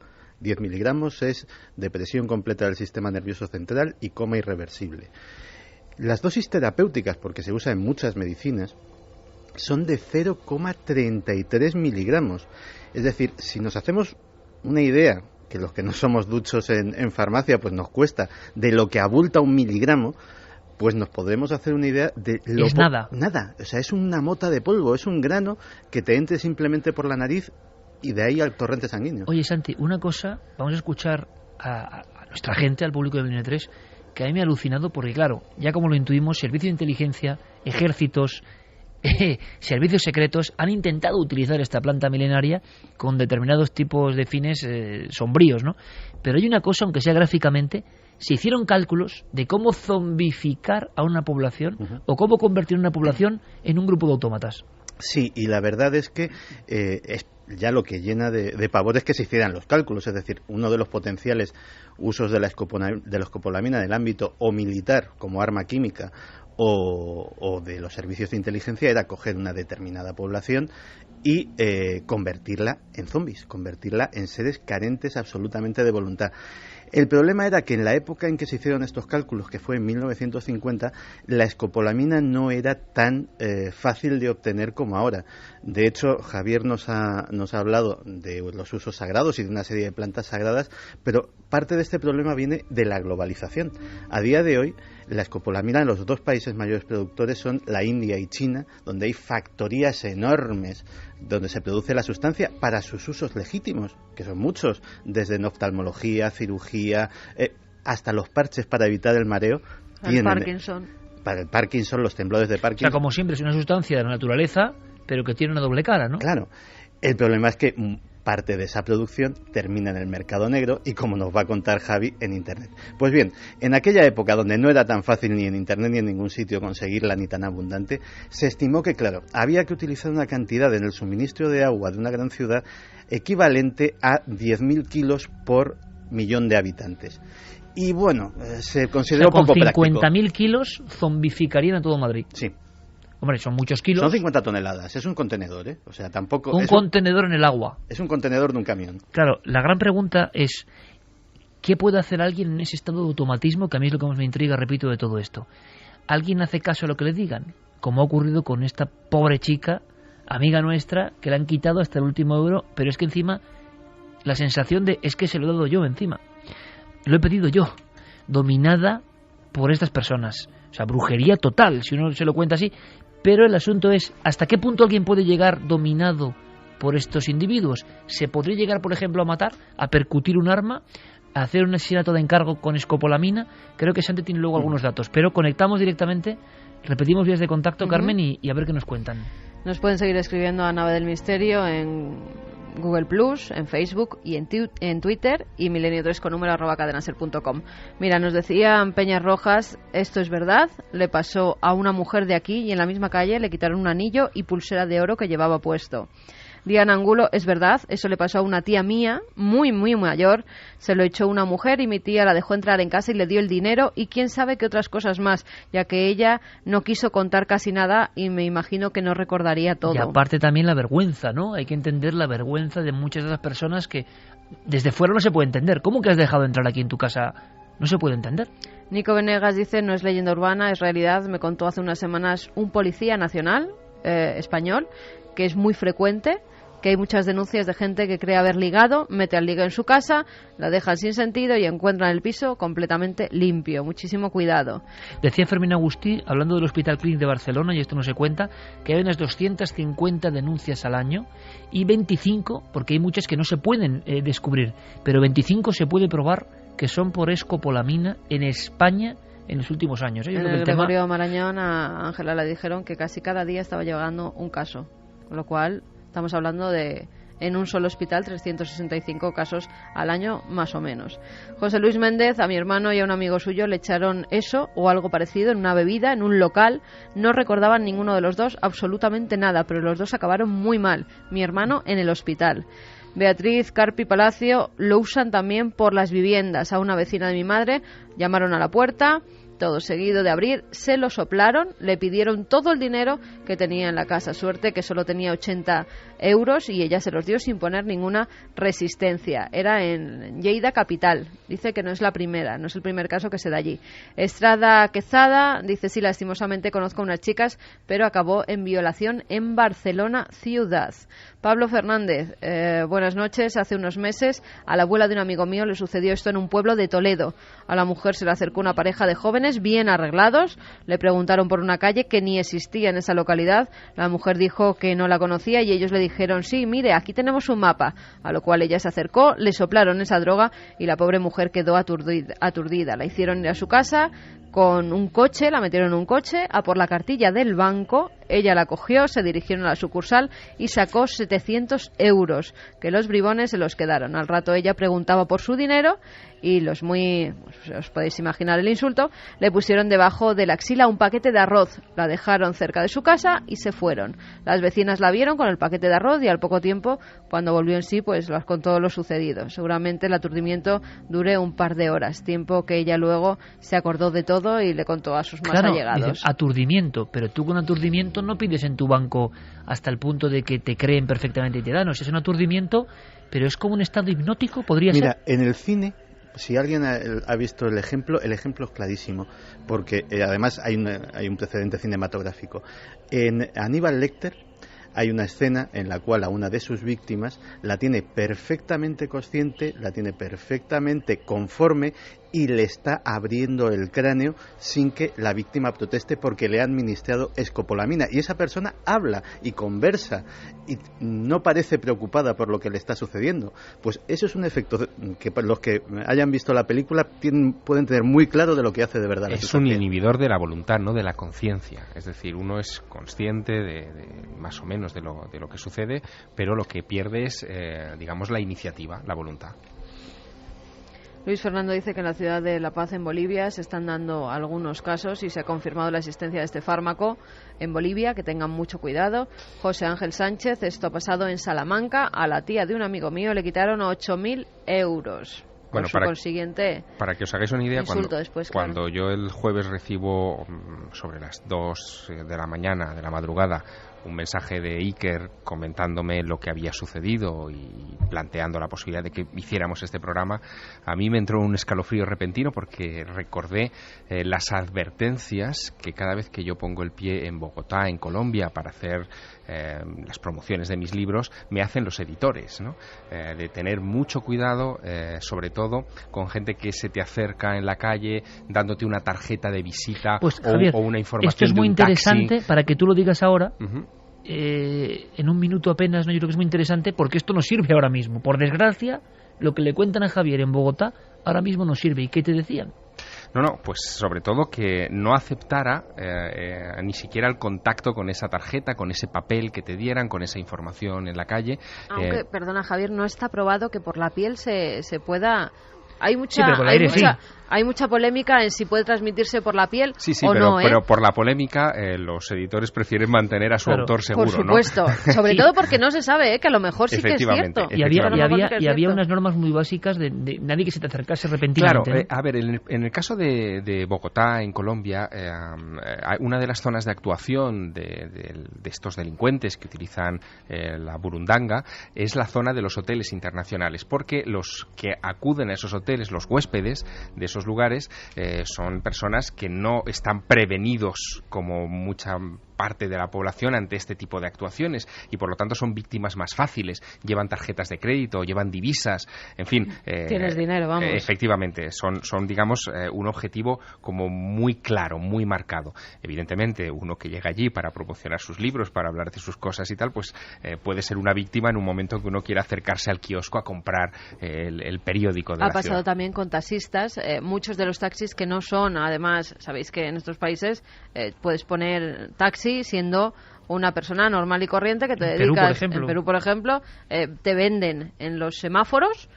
10 miligramos es depresión completa del sistema nervioso central y coma irreversible. Las dosis terapéuticas, porque se usa en muchas medicinas, son de 0,33 miligramos. Es decir, si nos hacemos una idea, que los que no somos duchos en farmacia, pues nos cuesta, de lo que abulta un miligramo, pues nos podremos hacer una idea de lo es nada. Nada, o sea, es una mota de polvo, es un grano que te entre simplemente por la nariz y de ahí al torrente sanguíneo. Oye, Santi, una cosa, vamos a escuchar a nuestra gente, al público de Milenio 3, que a mí me ha alucinado porque, claro, ya como lo intuimos, servicios de inteligencia, ejércitos, servicios secretos han intentado utilizar esta planta milenaria con determinados tipos de fines sombríos, ¿no? Pero hay una cosa, aunque sea gráficamente, se hicieron cálculos de cómo zombificar a una población o cómo convertir una población en un grupo de autómatas. Sí, y la verdad es que ya lo que llena de pavor es que se hicieran los cálculos, es decir, uno de los potenciales usos de la escopolamina en el ámbito o militar como arma química o de los servicios de inteligencia era coger una determinada población y convertirla en zombies, convertirla en seres carentes absolutamente de voluntad. El problema era que en la época en que se hicieron estos cálculos, que fue en 1950, la escopolamina no era tan fácil de obtener como ahora. De hecho, Javier nos ha hablado de los usos sagrados y de una serie de plantas sagradas, pero parte de este problema viene de la globalización. A día de hoy, la escopolamina en los dos países mayores productores son la India y China, donde hay factorías enormes donde se produce la sustancia para sus usos legítimos, que son muchos, desde en oftalmología, cirugía, hasta los parches para evitar el mareo. Para el Parkinson, los temblores de Parkinson. O sea, como siempre, es una sustancia de la naturaleza, pero que tiene una doble cara, ¿no? Claro. El problema es que parte de esa producción termina en el mercado negro y, como nos va a contar Javi, en Internet. Pues bien, en aquella época donde no era tan fácil ni en Internet ni en ningún sitio conseguirla ni tan abundante, se estimó que, claro, había que utilizar una cantidad en el suministro de agua de una gran ciudad equivalente a 10.000 kilos por millón de habitantes. Y bueno, se consideró poco práctico. Con 50.000 kilos zombificarían a todo Madrid. Sí. Hombre, son muchos kilos. Son 50 toneladas, es un contenedor, ¿eh? O sea, tampoco... Un contenedor en el agua. Es un contenedor de un camión. Claro, la gran pregunta es, ¿qué puede hacer alguien en ese estado de automatismo? Que a mí es lo que más me intriga, repito, de todo esto. ¿Alguien hace caso a lo que le digan? Como ha ocurrido con esta pobre chica, amiga nuestra, que le han quitado hasta el último euro, pero es que encima la sensación de, es que se lo he dado yo encima. Lo he pedido yo, dominada por estas personas. O sea, brujería total, si uno se lo cuenta así. Pero el asunto es, ¿hasta qué punto alguien puede llegar dominado por estos individuos? ¿Se podría llegar, por ejemplo, a matar, a percutir un arma, a hacer un asesinato de encargo con escopolamina? Creo que Santi tiene luego algunos datos, pero conectamos directamente, repetimos vías de contacto, Carmen, y a ver qué nos cuentan. Nos pueden seguir escribiendo a Nave del Misterio en Google Plus, en Facebook y en Twitter, y milenio3 con número @cadenaser.com. Mira, nos decían Peñas Rojas, esto es verdad, le pasó a una mujer de aquí y en la misma calle le quitaron un anillo y pulsera de oro que llevaba puesto. Diana Angulo, es verdad, eso le pasó a una tía mía, muy mayor, se lo echó una mujer y mi tía la dejó entrar en casa y le dio el dinero y quién sabe qué otras cosas más, ya que ella no quiso contar casi nada y me imagino que no recordaría todo. Y aparte también la vergüenza, ¿no? Hay que entender la vergüenza de muchas de las personas que desde fuera no se puede entender. ¿Cómo que has dejado entrar aquí en tu casa? No se puede entender. Nico Venegas dice, no es leyenda urbana, es realidad. Me contó hace unas semanas un policía nacional español, que es muy frecuente, que hay muchas denuncias de gente que cree haber ligado, mete al liga en su casa, la dejan sin sentido y encuentran el piso completamente limpio. Muchísimo cuidado. Decía Fermín Agustí, hablando del Hospital Clínic de Barcelona, y esto no se cuenta, que hay unas 250 denuncias al año y 25, porque hay muchas que no se pueden descubrir, pero 25 se puede probar que son por escopolamina en España en los últimos años. En el Gregorio Marañón a Ángela le dijeron que casi cada día estaba llegando un caso, con lo cual estamos hablando de, en un solo hospital, 365 casos al año, más o menos. José Luis Méndez, a mi hermano y a un amigo suyo le echaron eso o algo parecido en una bebida, en un local. No recordaban ninguno de los dos absolutamente nada, pero los dos acabaron muy mal. Mi hermano en el hospital. Beatriz Carpi Palacio, lo usan también por las viviendas. A una vecina de mi madre llamaron a la puerta, todo seguido de abrir, se lo soplaron, le pidieron todo el dinero que tenía en la casa. Suerte que solo tenía 80 euros y ella se los dio sin poner ninguna resistencia. Era en Lleida capital. Dice que no es la primera, no es el primer caso que se da allí. Estrada Quezada dice, sí, lastimosamente conozco a unas chicas, pero acabó en violación en Barcelona ciudad. Pablo Fernández, buenas noches. Hace unos meses a la abuela de un amigo mío le sucedió esto en un pueblo de Toledo. A la mujer se le acercó una pareja de jóvenes bribones bien arreglados. Le preguntaron por una calle que ni existía en esa localidad. La mujer dijo que no la conocía y ellos le dijeron, sí, mire, aquí tenemos un mapa. A lo cual ella se acercó, le soplaron esa droga y la pobre mujer quedó aturdida. La hicieron ir a su casa con un coche, la metieron en un coche a por la cartilla del banco. Ella la cogió, se dirigieron a la sucursal y sacó 700 euros, que los bribones se los quedaron. Al rato ella preguntaba por su dinero y los os podéis imaginar el insulto, le pusieron debajo de la axila un paquete de arroz, la dejaron cerca de su casa y se fueron. Las vecinas la vieron con el paquete de arroz y al poco tiempo, cuando volvió en sí, pues les contó lo sucedido. Seguramente el aturdimiento dure un par de horas, tiempo que ella luego se acordó de todo y le contó a sus más allegados. Dices, aturdimiento, pero tú con aturdimiento no pides en tu banco hasta el punto de que te creen perfectamente y te dan. O sea, es un aturdimiento, pero es como un estado hipnótico, podría ser. Mira, en el cine, si alguien ha visto el ejemplo es clarísimo, porque además hay un precedente cinematográfico. En Aníbal Lecter hay una escena en la cual a una de sus víctimas la tiene perfectamente consciente, la tiene perfectamente conforme y le está abriendo el cráneo sin que la víctima proteste porque le ha administrado escopolamina. Y esa persona habla y conversa y no parece preocupada por lo que le está sucediendo. Pues eso es un efecto que los que hayan visto la película pueden tener muy claro de lo que hace de verdad. Es un inhibidor de la voluntad, no de la conciencia. Es decir, uno es consciente de más o menos de lo que sucede, pero lo que pierde es, digamos, la iniciativa, la voluntad. Luis Fernando dice que en la ciudad de La Paz, en Bolivia, se están dando algunos casos y se ha confirmado la existencia de este fármaco en Bolivia, que tengan mucho cuidado. José Ángel Sánchez, esto ha pasado en Salamanca, a la tía de un amigo mío le quitaron 8.000 euros. Bueno, para que os hagáis una idea, cuando yo el jueves recibo sobre las 2 de la mañana, de la madrugada, un mensaje de Iker comentándome lo que había sucedido y planteando la posibilidad de que hiciéramos este programa, a mí me entró un escalofrío repentino porque recordé las advertencias que cada vez que yo pongo el pie en Bogotá, en Colombia, para hacer las promociones de mis libros, me hacen los editores, ¿no? De tener mucho cuidado, sobre todo con gente que se te acerca en la calle dándote una tarjeta de visita, pues, Javier, o una información. Esto es muy interesante taxi. Para que tú lo digas ahora. En un minuto apenas, ¿no? Yo creo que es muy interesante porque esto no sirve ahora mismo. Por desgracia, lo que le cuentan a Javier en Bogotá ahora mismo no sirve. ¿Y qué te decían? No, pues sobre todo que no aceptara ni siquiera el contacto con esa tarjeta, con ese papel que te dieran, con esa información en la calle. Aunque, perdona Javier, no está probado que por la piel se pueda... Hay mucha polémica en si puede transmitirse por la piel o no. Pero por la polémica los editores prefieren mantener a su autor seguro, por supuesto, ¿no? Sobre todo porque no se sabe, que a lo mejor sí que es cierto. Y había unas normas muy básicas de nadie que se te acercase repentinamente. Claro, a ver, en el caso de Bogotá, en Colombia, una de las zonas de actuación de estos delincuentes que utilizan la burundanga es la zona de los hoteles internacionales, porque los que acuden a esos hoteles, los huéspedes de esos lugares, son personas que no están prevenidos como mucha parte de la población ante este tipo de actuaciones y por lo tanto son víctimas más fáciles, llevan tarjetas de crédito, llevan divisas, en fin. Tienes dinero, vamos. Efectivamente, son digamos, un objetivo como muy claro, muy marcado. Evidentemente, uno que llega allí para promocionar sus libros, para hablar de sus cosas y tal, pues puede ser una víctima en un momento en que uno quiera acercarse al kiosco a comprar el periódico de la ciudad. Ha pasado también con taxistas, muchos de los taxis que no son, además, sabéis que en estos países puedes poner taxi siendo una persona normal y corriente que te dedicas, en Perú, por ejemplo, te venden en los semáforos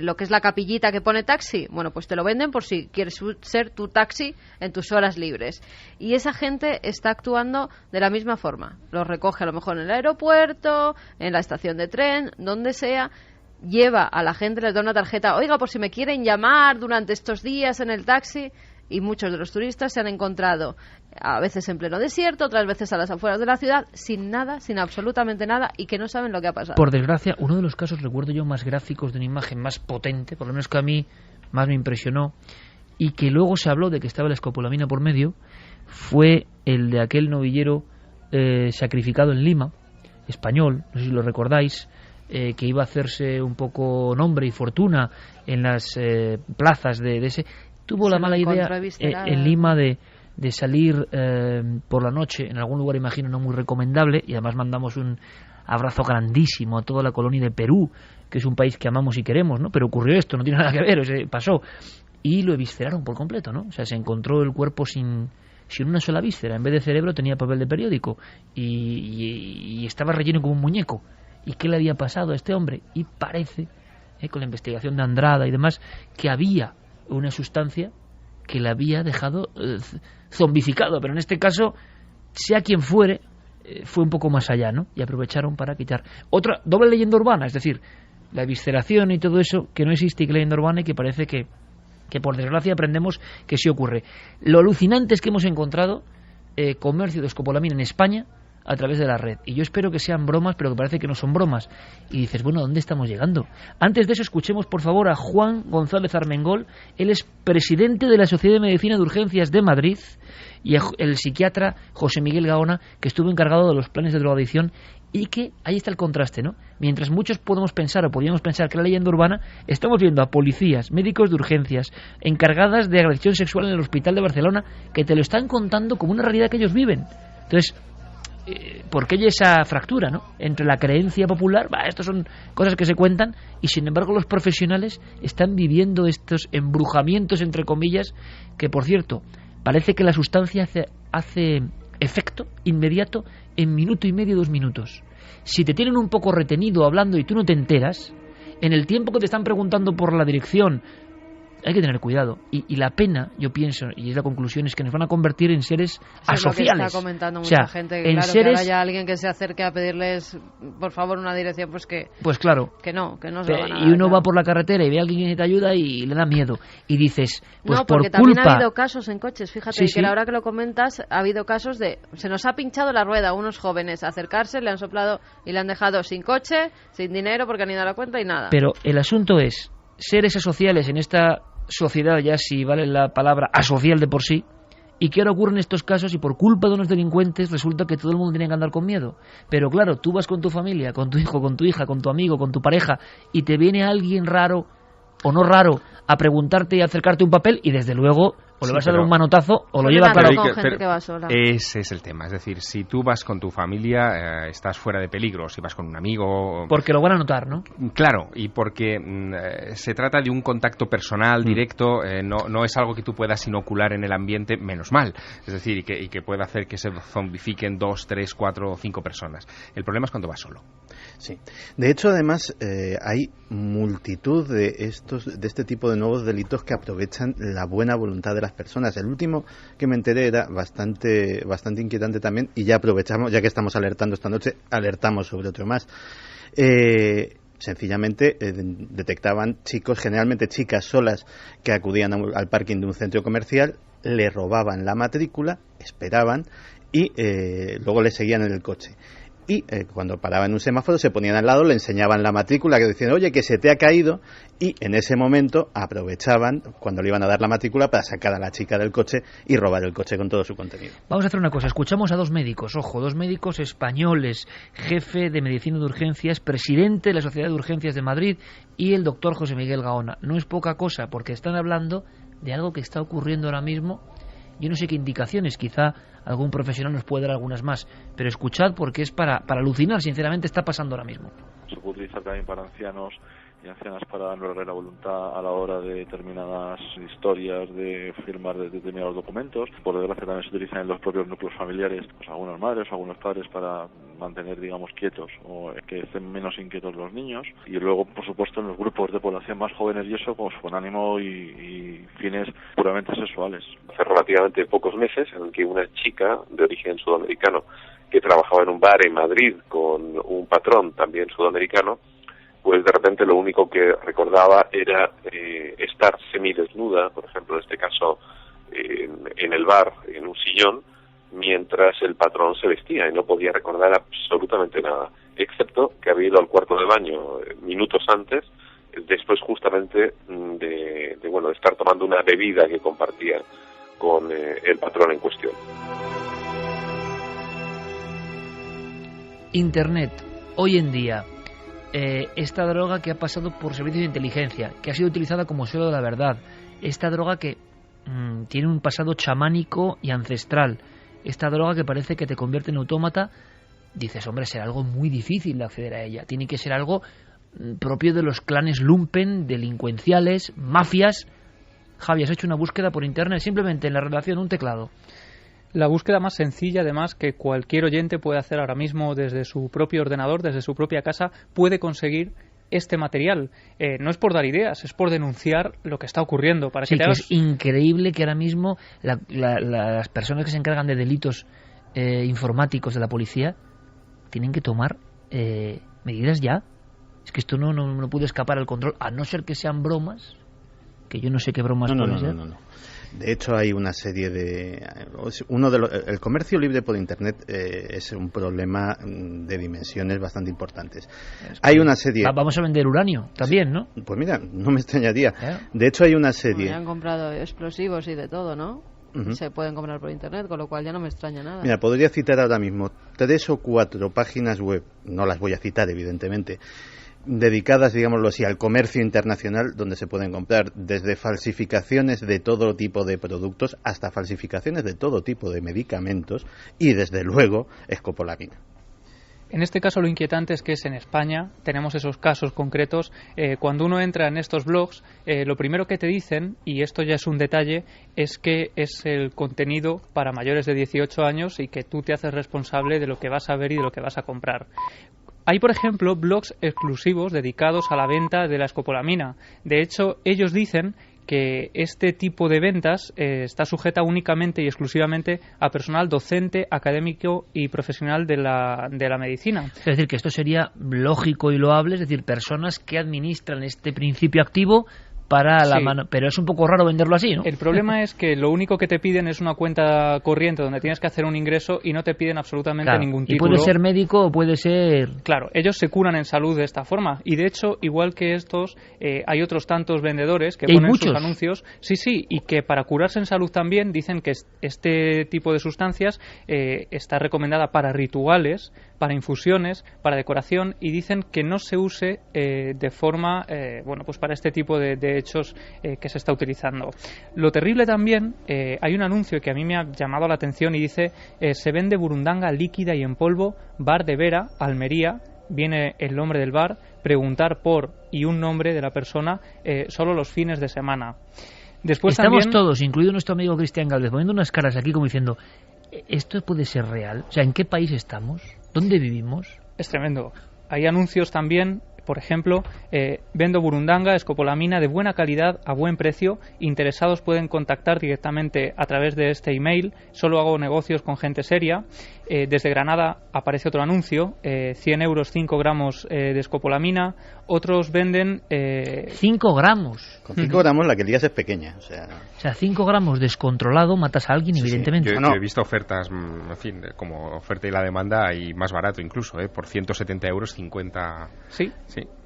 lo que es la capillita que pone taxi, bueno, pues te lo venden por si quieres ser tu taxi en tus horas libres. Y esa gente está actuando de la misma forma. Los recoge a lo mejor en el aeropuerto, en la estación de tren, donde sea, lleva a la gente, les da una tarjeta, oiga, por si me quieren llamar durante estos días en el taxi. Y muchos de los turistas se han encontrado a veces en pleno desierto, otras veces a las afueras de la ciudad, sin nada, sin absolutamente nada, y que no saben lo que ha pasado. Por desgracia, uno de los casos, recuerdo yo, más gráficos, de una imagen más potente, por lo menos que a mí más me impresionó, y que luego se habló de que estaba la escopolamina por medio, fue el de aquel novillero sacrificado en Lima, español, no sé si lo recordáis, que iba a hacerse un poco nombre y fortuna en las plazas de ese... tuvo la mala idea en Lima de salir por la noche en algún lugar, imagino, no muy recomendable, y además mandamos un abrazo grandísimo a toda la colonia de Perú, que es un país que amamos y queremos, ¿no? Pero ocurrió esto, no tiene nada que ver, pasó. Y lo evisceraron por completo, ¿no? O sea, se encontró el cuerpo sin una sola víscera. En vez de cerebro tenía papel de periódico y estaba relleno como un muñeco. ¿Y qué le había pasado a este hombre? Y parece, con la investigación de Andrada y demás, que había una sustancia que le había dejado zombificado. Pero en este caso, sea quien fuere, fue un poco más allá, ¿no? Y aprovecharon para quitar. Otra doble leyenda urbana, es decir, la evisceración y todo eso, que no existe, y que leyenda urbana, y que parece que por desgracia aprendemos que sí ocurre. Lo alucinante es que hemos encontrado comercio de escopolamina en España a través de la red. Y yo espero que sean bromas, pero que parece que no son bromas. Y dices, bueno, ¿dónde estamos llegando? Antes de eso, escuchemos por favor a Juan González Armengol. Él es presidente de la Sociedad de Medicina de Urgencias de Madrid, y el psiquiatra José Miguel Gaona, que estuvo encargado de los planes de drogadicción, y que ahí está el contraste, ¿no? Mientras muchos podríamos pensar que la leyenda urbana, estamos viendo a policías, médicos de urgencias, encargadas de agresión sexual en el hospital de Barcelona, que te lo están contando como una realidad que ellos viven. Entonces, ¿por qué hay esa fractura, ¿no? Entre la creencia popular, estas son cosas que se cuentan, y sin embargo los profesionales están viviendo estos embrujamientos, entre comillas, que por cierto, parece que la sustancia hace efecto inmediato en minuto y medio, 2 minutos. Si te tienen un poco retenido hablando y tú no te enteras, en el tiempo que te están preguntando por la dirección, hay que tener cuidado. Y la pena, yo pienso, y es la conclusión, es que nos van a convertir en seres asociales. Es lo que está comentando mucha gente, que, claro, que ahora haya alguien que se acerque a pedirles, por favor, una dirección, pues claro, que no se lo van a dar. Y uno va por la carretera y ve a alguien que te ayuda y le da miedo. Y dices, pues no, porque por culpa... también ha habido casos en coches, fíjate, sí. Ahora que lo comentas, ha habido casos de, se nos ha pinchado la rueda, unos jóvenes acercarse, le han soplado y le han dejado sin coche, sin dinero, porque han ido a la cuenta y nada. Pero el asunto es, seres asociales en esta sociedad, ya si vale la palabra asocial de por sí, y que ahora ocurren estos casos, y por culpa de unos delincuentes resulta que todo el mundo tiene que andar con miedo. Pero claro, tú vas con tu familia, con tu hijo, con tu hija, con tu amigo, con tu pareja, y te viene alguien raro o no raro a preguntarte y a acercarte un papel, y desde luego o le vas a dar un manotazo o lo lleva claro. Ese es el tema, es decir, si tú vas con tu familia, estás fuera de peligro. Si vas con un amigo, porque lo van a notar, ¿no? Claro, y porque se trata de un contacto personal directo, no es algo que tú puedas inocular en el ambiente, menos mal, es decir, y que pueda hacer que se zombifiquen 2, 3, 4 o 5 personas. El problema es cuando vas solo. Sí, de hecho, además, hay multitud de este tipo de nuevos delitos que aprovechan la buena voluntad de las personas. El último que me enteré era bastante inquietante también, y ya aprovechamos, ya que estamos alertando esta noche, alertamos sobre otro más. Sencillamente detectaban chicos, generalmente chicas solas, que acudían al parking de un centro comercial, le robaban la matrícula, esperaban y luego le seguían en el coche. Y cuando paraba en un semáforo se ponían al lado, le enseñaban la matrícula, que decían, oye, que se te ha caído, y en ese momento aprovechaban cuando le iban a dar la matrícula para sacar a la chica del coche y robar el coche con todo su contenido. Vamos a hacer una cosa, escuchamos a 2 médicos, dos médicos españoles, jefe de medicina de urgencias, presidente de la Sociedad de Urgencias de Madrid, y el doctor José Miguel Gaona. No es poca cosa, porque están hablando de algo que está ocurriendo ahora mismo. Yo no sé qué indicaciones, quizá algún profesional nos puede dar algunas más, pero escuchad, porque es para alucinar, sinceramente, está pasando ahora mismo. Se puede utilizar también para ancianos y ancianas para anular la voluntad a la hora de determinadas historias, de firmar determinados documentos. Por desgracia también se utilizan en los propios núcleos familiares, pues algunas madres o algunos padres, para mantener, digamos, quietos o que estén menos inquietos los niños. Y luego, por supuesto, en los grupos de población más jóvenes y eso, pues con ánimo y fines puramente sexuales. Hace relativamente pocos meses, en el que una chica de origen sudamericano que trabajaba en un bar en Madrid con un patrón también sudamericano, pues de repente lo único que recordaba era estar semidesnuda, por ejemplo, en este caso en el bar, en un sillón, mientras el patrón se vestía, y no podía recordar absolutamente nada, excepto que había ido al cuarto de baño minutos antes, después justamente de estar tomando una bebida que compartía con el patrón en cuestión. Internet, hoy en día, esta droga que ha pasado por servicios de inteligencia, que ha sido utilizada como suelo de la verdad, esta droga que tiene un pasado chamánico y ancestral. Esta droga que parece que te convierte en autómata, dices, hombre, será algo muy difícil de acceder a ella. Tiene que ser algo propio de los clanes lumpen, delincuenciales, mafias. Javi, has hecho una búsqueda por internet, simplemente en la redacción un teclado. La búsqueda más sencilla, además, que cualquier oyente puede hacer ahora mismo desde su propio ordenador, desde su propia casa, puede conseguir este material. No es por dar ideas, es por denunciar lo que está ocurriendo. Para sí, que es increíble que ahora mismo las personas que se encargan de delitos informáticos de la policía tienen que tomar medidas ya. Es que esto no puede escapar al control, a no ser que sean bromas, que yo no sé qué bromas pueden ser. No. De hecho, hay una serie de... el comercio libre por Internet es un problema de dimensiones bastante importantes. Hay una serie... Vamos a vender uranio también, ¿no? Pues mira, no me extrañaría. De hecho, hay una serie... Han comprado explosivos y de todo, ¿no? Se pueden comprar por Internet, con lo cual ya no me extraña nada. Mira, podría citar ahora mismo 3 o 4 páginas web, no las voy a citar, evidentemente, dedicadas, digámoslo así, al comercio internacional, donde se pueden comprar desde falsificaciones de todo tipo de productos hasta falsificaciones de todo tipo de medicamentos y, desde luego, escopolamina. En este caso lo inquietante es que en España tenemos esos casos concretos. Cuando uno entra en estos blogs, lo primero que te dicen, y esto ya es un detalle, es que es el contenido para mayores de 18 años y que tú te haces responsable de lo que vas a ver y de lo que vas a comprar. Hay, por ejemplo, blogs exclusivos dedicados a la venta de la escopolamina. De hecho, ellos dicen que este tipo de ventas está sujeta únicamente y exclusivamente a personal docente, académico y profesional de la medicina. Es decir, que esto sería lógico y loable, es decir, personas que administran este principio activo para la mano, pero es un poco raro venderlo así, ¿no? El problema es que lo único que te piden es una cuenta corriente donde tienes que hacer un ingreso y no te piden absolutamente ningún título. Y puede ser médico o puede ser... Claro, ellos se curan en salud de esta forma y de hecho, igual que estos, hay otros tantos vendedores que ponen sus anuncios, sí, y que para curarse en salud también dicen que este tipo de sustancias está recomendada para rituales, para infusiones, para decoración y dicen que no se use de forma, pues para este tipo de hechos que se está utilizando. Lo terrible también, hay un anuncio que a mí me ha llamado la atención y dice se vende burundanga líquida y en polvo, bar de Vera, Almería, viene el nombre del bar, preguntar por y un nombre de la persona solo los fines de semana. Después estamos también... todos, incluido nuestro amigo Cristian Gálvez, poniendo unas caras aquí como diciendo, ¿esto puede ser real? O sea, ¿en qué país estamos? ¿Dónde vivimos? Es tremendo. Hay anuncios también, por ejemplo, vendo burundanga, escopolamina de buena calidad a buen precio. Interesados pueden contactar directamente a través de este email. Solo hago negocios con gente seria. Desde Granada aparece otro anuncio, 100 euros 5 gramos de escopolamina. Otros venden... 5 gramos. Con 5 gramos la que digas es pequeña. O sea, 5 gramos descontrolado matas a alguien, evidentemente. Sí. Yo he visto ofertas, en fin, como oferta y la demanda y más barato incluso, por 170 euros 50... Sí.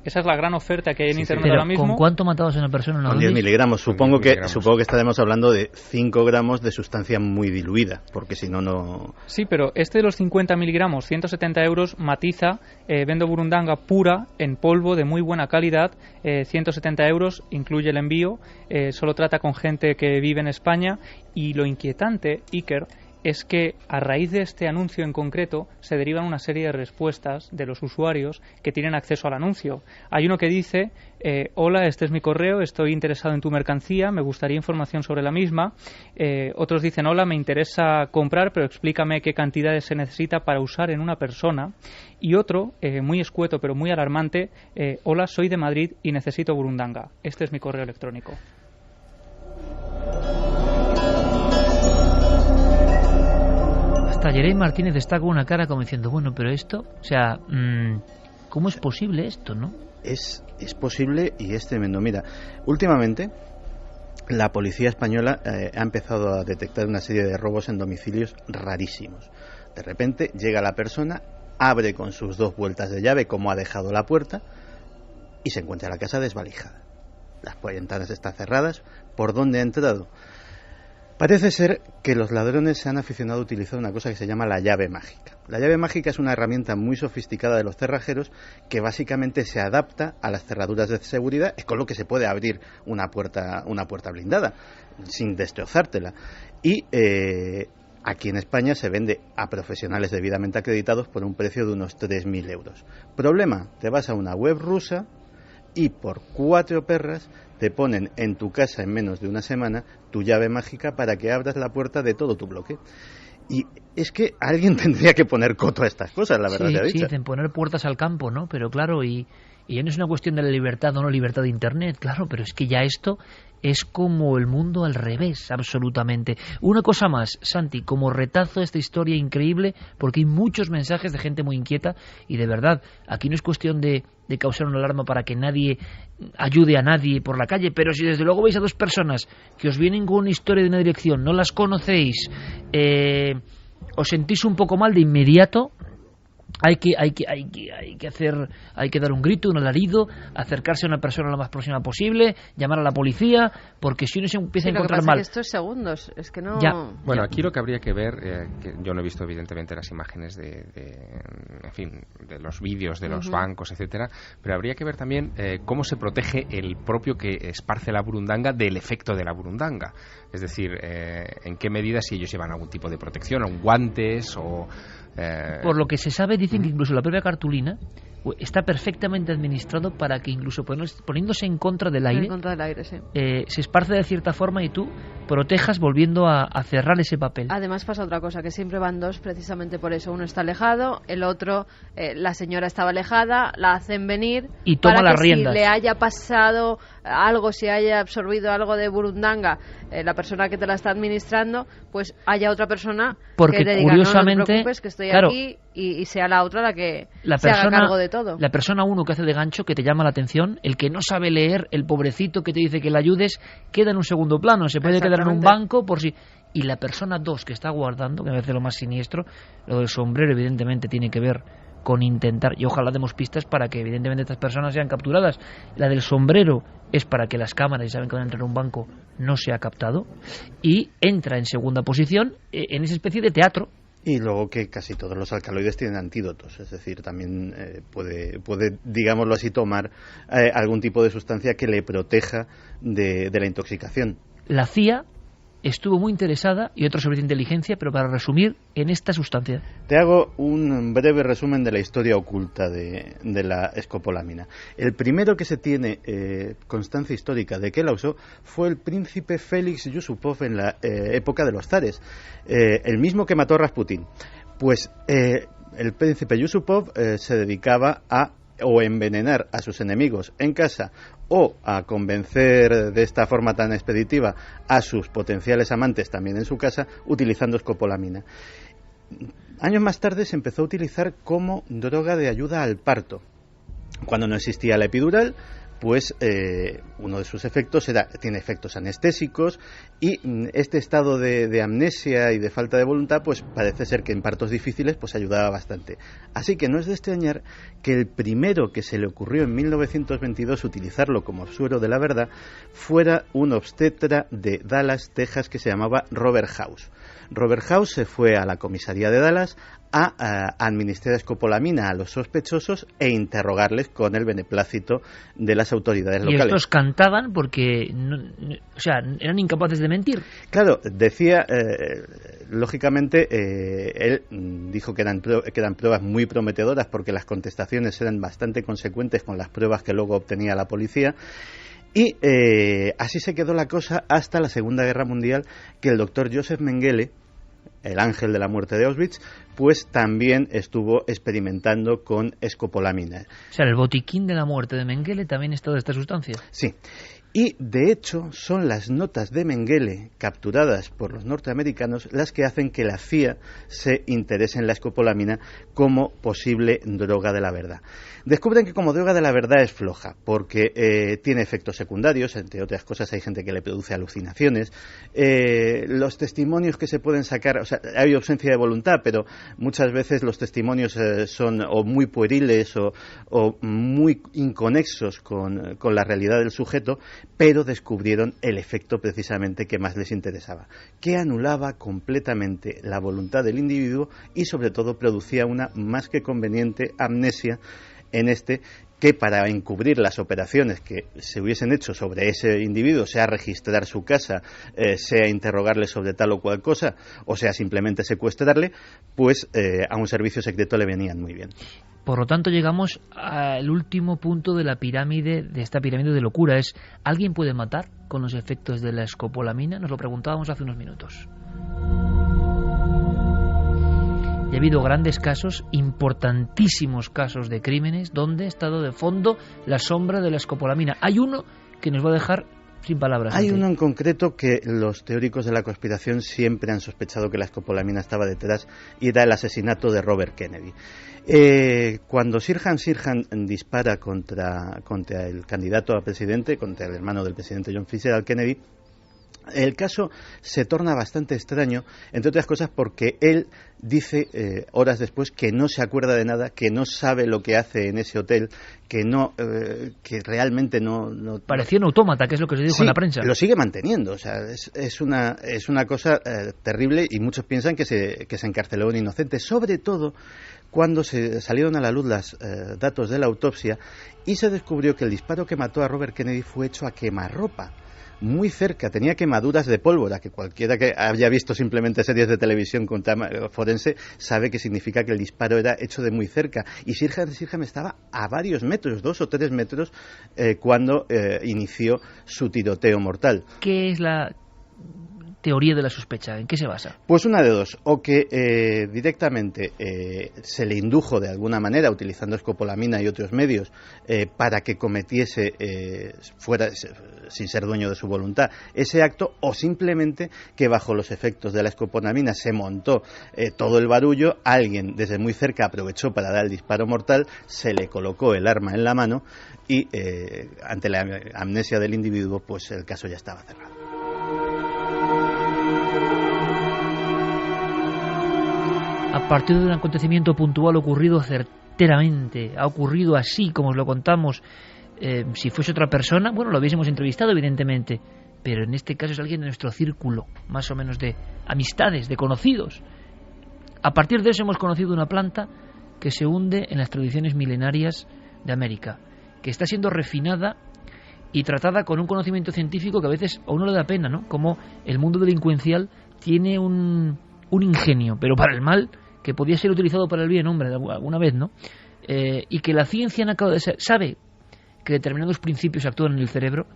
Esa es la gran oferta que hay en Internet ahora mismo. ¿Con cuánto matabas a una persona en una dosis? Con 10 miligramos. Supongo que estaremos hablando de 5 gramos de sustancia muy diluida, porque si no... Sí, pero este de los 50 miligramos, 170 euros, matiza, vendo burundanga pura, en polvo, de muy buena calidad, 170 euros, incluye el envío, solo trata con gente que vive en España, y lo inquietante, Iker, es que a raíz de este anuncio en concreto se derivan una serie de respuestas de los usuarios que tienen acceso al anuncio. Hay uno que dice, hola, este es mi correo, estoy interesado en tu mercancía, me gustaría información sobre la misma. Otros dicen, hola, me interesa comprar, pero explícame qué cantidades se necesita para usar en una persona. Y otro, muy escueto pero muy alarmante, hola, soy de Madrid y necesito burundanga. Este es mi correo electrónico. Hasta Jerey Martínez está con una cara como diciendo, bueno, pero esto, o sea, ¿cómo es posible esto, no? Es posible y es tremendo. Mira, últimamente la policía española ha empezado a detectar una serie de robos en domicilios rarísimos. De repente llega la persona, abre con sus 2 vueltas de llave como ha dejado la puerta y se encuentra la casa desvalijada. Las ventanas están cerradas. ¿Por dónde ha entrado? Parece ser que los ladrones se han aficionado a utilizar una cosa que se llama la llave mágica. La llave mágica es una herramienta muy sofisticada de los cerrajeros que básicamente se adapta a las cerraduras de seguridad, es con lo que se puede abrir una puerta blindada sin destrozártela. Y aquí en España se vende a profesionales debidamente acreditados por un precio de unos 3.000 euros. Problema, te vas a una web rusa y por 4 perras te ponen en tu casa en menos de una semana tu llave mágica para que abras la puerta de todo tu bloque. Y es que alguien tendría que poner coto a estas cosas, la verdad. Sí, dicen poner puertas al campo, ¿no? Pero claro, y ya no es una cuestión de la libertad o no libertad de Internet, claro, pero es que ya esto es como el mundo al revés, absolutamente. Una cosa más, Santi, como retazo a esta historia increíble, porque hay muchos mensajes de gente muy inquieta y de verdad, aquí no es cuestión de causar una alarma para que nadie ayude a nadie por la calle, pero si desde luego veis a dos personas que os vienen con una historia de una dirección, no las conocéis, os sentís un poco mal de inmediato, hay que dar un grito, un alarido, acercarse a una persona lo más próxima posible, llamar a la policía, porque si uno se empieza a encontrar mal. Es que esto es segundos, es que no. Bueno, aquí lo que habría que ver, que yo no he visto evidentemente las imágenes de los vídeos de los bancos, etcétera, pero habría que ver también cómo se protege el propio que esparce la burundanga del efecto de la burundanga. Es decir, en qué medida, si ellos llevan algún tipo de protección, guantes o... Por lo que se sabe, dicen que incluso la propia cartulina está perfectamente administrado para que incluso poniéndose en contra del aire, se esparce de cierta forma y tú protejas volviendo a cerrar ese papel. Además pasa otra cosa, que siempre van dos precisamente por eso. Uno está alejado, el otro, la señora estaba alejada, la hacen venir y toma las riendas. Si le haya pasado algo, si haya absorbido algo de burundanga, la persona que te la está administrando, pues haya otra persona porque que te diga, curiosamente, no te preocupes, que estoy claro, aquí, y sea la otra la que se haga cargo de todo. La persona uno que hace de gancho, que te llama la atención, el que no sabe leer, el pobrecito que te dice que le ayudes, queda en un segundo plano, se puede quedar en un banco por si... Y la persona dos que está guardando, que me parece lo más siniestro, lo del sombrero evidentemente tiene que ver con intentar, y ojalá demos pistas para que evidentemente estas personas sean capturadas. La del sombrero es para que las cámaras, y saben que van a entrar en un banco, no sea captado, y entra en segunda posición en esa especie de teatro. Y luego que casi todos los alcaloides tienen antídotos, es decir, también puede, digámoslo así, tomar algún tipo de sustancia que le proteja de la intoxicación. La CIA estuvo muy interesada, y otro sobre inteligencia, pero para resumir, en esta sustancia. Te hago un breve resumen de la historia oculta de la escopolamina. El primero que se tiene constancia histórica de que la usó fue el príncipe Félix Yusupov en la época de los zares, el mismo que mató a Rasputín. Pues el príncipe Yusupov se dedicaba a o envenenar a sus enemigos en casa o a convencer de esta forma tan expeditiva a sus potenciales amantes también en su casa utilizando escopolamina. Años más tarde se empezó a utilizar como droga de ayuda al parto. Cuando no existía la epidural, pues uno de sus efectos tiene efectos anestésicos y este estado de amnesia y de falta de voluntad pues parece ser que en partos difíciles pues ayudaba bastante. Así que no es de extrañar que el primero que se le ocurrió en 1922 utilizarlo como suero de la verdad fuera un obstetra de Dallas, Texas, que se llamaba Robert House. Robert House se fue a la comisaría de Dallas a administrar escopolamina a los sospechosos e interrogarles con el beneplácito de las autoridades locales. Y estos cantaban porque eran incapaces de mentir. Claro, decía, lógicamente, él dijo que eran pruebas muy prometedoras porque las contestaciones eran bastante consecuentes con las pruebas que luego obtenía la policía. Y así se quedó la cosa hasta la Segunda Guerra Mundial, que el doctor Joseph Mengele, el ángel de la muerte de Auschwitz, pues también estuvo experimentando con escopolamina. O sea, el botiquín de la muerte de Mengele también es toda esta sustancia. Sí. Y, de hecho, son las notas de Mengele capturadas por los norteamericanos las que hacen que la CIA se interese en la escopolamina como posible droga de la verdad. Descubren que como droga de la verdad es floja, porque tiene efectos secundarios, entre otras cosas hay gente que le produce alucinaciones. Los testimonios que se pueden sacar, o sea, hay ausencia de voluntad, pero muchas veces los testimonios son o muy pueriles o muy inconexos con la realidad del sujeto, pero descubrieron el efecto precisamente que más les interesaba, que anulaba completamente la voluntad del individuo y sobre todo producía una más que conveniente amnesia en que para encubrir las operaciones que se hubiesen hecho sobre ese individuo, sea registrar su casa, sea interrogarle sobre tal o cual cosa, o sea simplemente secuestrarle, pues a un servicio secreto le venían muy bien. Por lo tanto, llegamos al último punto de la pirámide, de esta pirámide de locura. Es, ¿alguien puede matar con los efectos de la escopolamina? Nos lo preguntábamos hace unos minutos. Y ha habido grandes casos, importantísimos casos de crímenes, donde ha estado de fondo la sombra de la escopolamina. Hay uno que nos va a dejar sin palabras. Hay uno en concreto que los teóricos de la conspiración siempre han sospechado que la escopolamina estaba detrás, y era el asesinato de Robert Kennedy. Cuando Sirhan dispara contra el candidato a presidente, contra el hermano del presidente John Fitzgerald Kennedy, el caso se torna bastante extraño, entre otras cosas porque él dice horas después que no se acuerda de nada, que no sabe lo que hace en ese hotel, que realmente no parecía un autómata, que es lo que se dijo en la prensa. Lo sigue manteniendo, o sea, es una cosa terrible, y muchos piensan que se encarceló a un inocente, sobre todo cuando se salieron a la luz los datos de la autopsia y se descubrió que el disparo que mató a Robert Kennedy fue hecho a quemarropa. Muy cerca, tenía quemaduras de pólvora, que cualquiera que haya visto simplemente series de televisión con tema forense sabe que significa que el disparo era hecho de muy cerca. Y Sirhan estaba a varios metros, 2 o 3 metros, cuando inició su tiroteo mortal. ¿Qué es la teoría de la sospecha? ¿En qué se basa? Pues una de dos, o que directamente se le indujo de alguna manera, utilizando escopolamina y otros medios, para que cometiese, fuera sin ser dueño de su voluntad, ese acto, o simplemente que bajo los efectos de la escopolamina se montó todo el barullo, alguien desde muy cerca aprovechó para dar el disparo mortal, se le colocó el arma en la mano y ante la amnesia del individuo, pues el caso ya estaba cerrado. A partir de un acontecimiento puntual ocurrido certeramente, ha ocurrido así como os lo contamos, si fuese otra persona, bueno, lo hubiésemos entrevistado evidentemente, pero en este caso es alguien de nuestro círculo, más o menos de amistades, de conocidos. A partir de eso hemos conocido una planta que se hunde en las tradiciones milenarias de América, que está siendo refinada y tratada con un conocimiento científico que a veces a uno le da pena, ¿no? Como el mundo delincuencial tiene un ingenio, pero para el mal, que podía ser utilizado para el bien, hombre, alguna vez, ¿no? Y que la ciencia sabe que determinados principios actúan en el cerebro,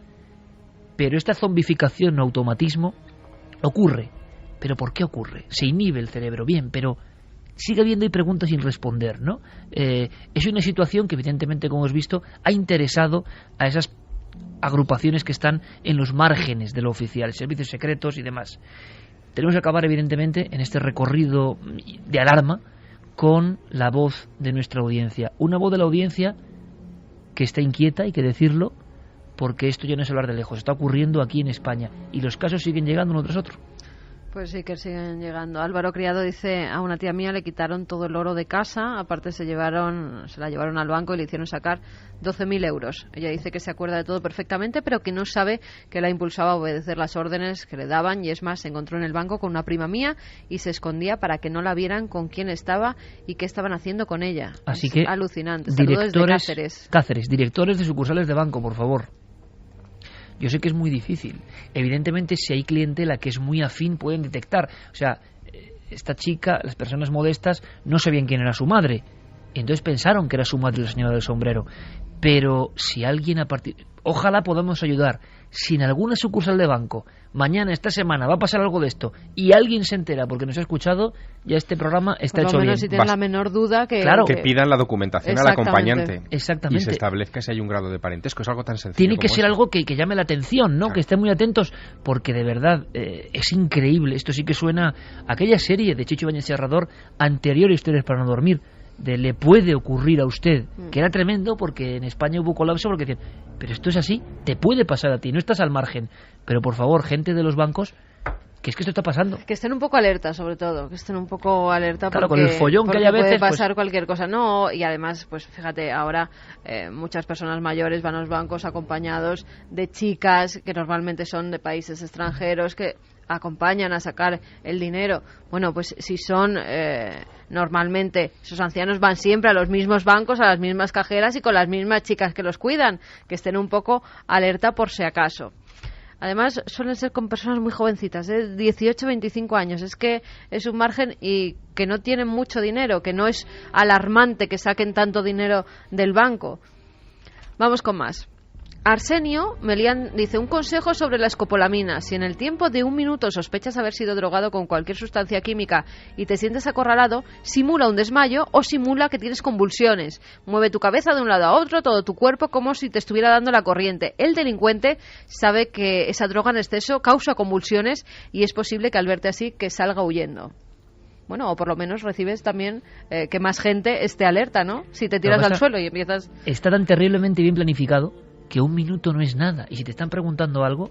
pero esta zombificación o automatismo ocurre. ¿Pero por qué ocurre? Se inhibe el cerebro, bien, pero sigue habiendo preguntas sin responder, ¿no? Es una situación que evidentemente, como hemos visto, ha interesado a esas agrupaciones que están en los márgenes de lo oficial, servicios secretos y demás. Tenemos que acabar, evidentemente, en este recorrido de alarma con la voz de nuestra audiencia. Una voz de la audiencia que está inquieta, hay que decirlo, porque esto ya no es hablar de lejos, está ocurriendo aquí en España y los casos siguen llegando uno tras otro. Pues sí que siguen llegando. Álvaro Criado dice, a una tía mía le quitaron todo el oro de casa, aparte se la llevaron al banco y le hicieron sacar 12.000 euros. Ella dice que se acuerda de todo perfectamente, pero que no sabe que la impulsaba a obedecer las órdenes que le daban, y es más, se encontró en el banco con una prima mía y se escondía para que no la vieran con quién estaba y qué estaban haciendo con ella. Así es que alucinante. Saludos desde Cáceres, directores de sucursales de banco, por favor. Yo sé que es muy difícil. Evidentemente, si hay clientela que es muy afín, pueden detectar. O sea, esta chica, las personas modestas, no sabían quién era su madre. Entonces pensaron que era su madre la señora del sombrero. Pero si alguien ojalá podamos ayudar. Si en alguna sucursal de banco mañana, esta semana, va a pasar algo de esto y alguien se entera porque nos ha escuchado, ya este programa está hecho bien. Por lo menos si tienen la menor duda que pidan la documentación al acompañante. Exactamente. Y se establezca si hay un grado de parentesco. Es algo tan sencillo. Tiene que ser algo que llame la atención, ¿no? Claro. Que estén muy atentos, porque de verdad es increíble. Esto sí que suena a aquella serie de Chicho Ibáñez Serrador, anterior a Historias para no dormir, de le puede ocurrir a usted, que era tremendo porque en España hubo colapso porque decían, pero esto es así, te puede pasar a ti, no estás al margen. Pero por favor, gente de los bancos, que es que esto está pasando. Que estén un poco alerta, sobre todo, que estén un poco alerta, claro, porque, con el follón que hay a veces, puede pasar cualquier cosa. No, y además, pues fíjate, ahora muchas personas mayores van a los bancos acompañados de chicas que normalmente son de países extranjeros, que acompañan a sacar el dinero. Bueno, pues si son normalmente esos ancianos van siempre a los mismos bancos, a las mismas cajeras y con las mismas chicas que los cuidan, que estén un poco alerta por si acaso. Además, suelen ser con personas muy jovencitas, 18, 25 años. Es que es un margen y que no tienen mucho dinero, que no es alarmante que saquen tanto dinero del banco. Vamos con más. Arsenio Melián dice: un consejo sobre la escopolamina. Si en el tiempo de 1 minuto sospechas haber sido drogado con cualquier sustancia química y te sientes acorralado, simula un desmayo o simula que tienes convulsiones. Mueve tu cabeza de un lado a otro, todo tu cuerpo, como si te estuviera dando la corriente. El delincuente sabe que esa droga en exceso causa convulsiones y es posible que al verte así que salga huyendo. Bueno, o por lo menos recibes también que más gente esté alerta, ¿no? Si te tiras al suelo y empiezas... Está tan terriblemente bien planificado que 1 minuto no es nada. Y si te están preguntando algo,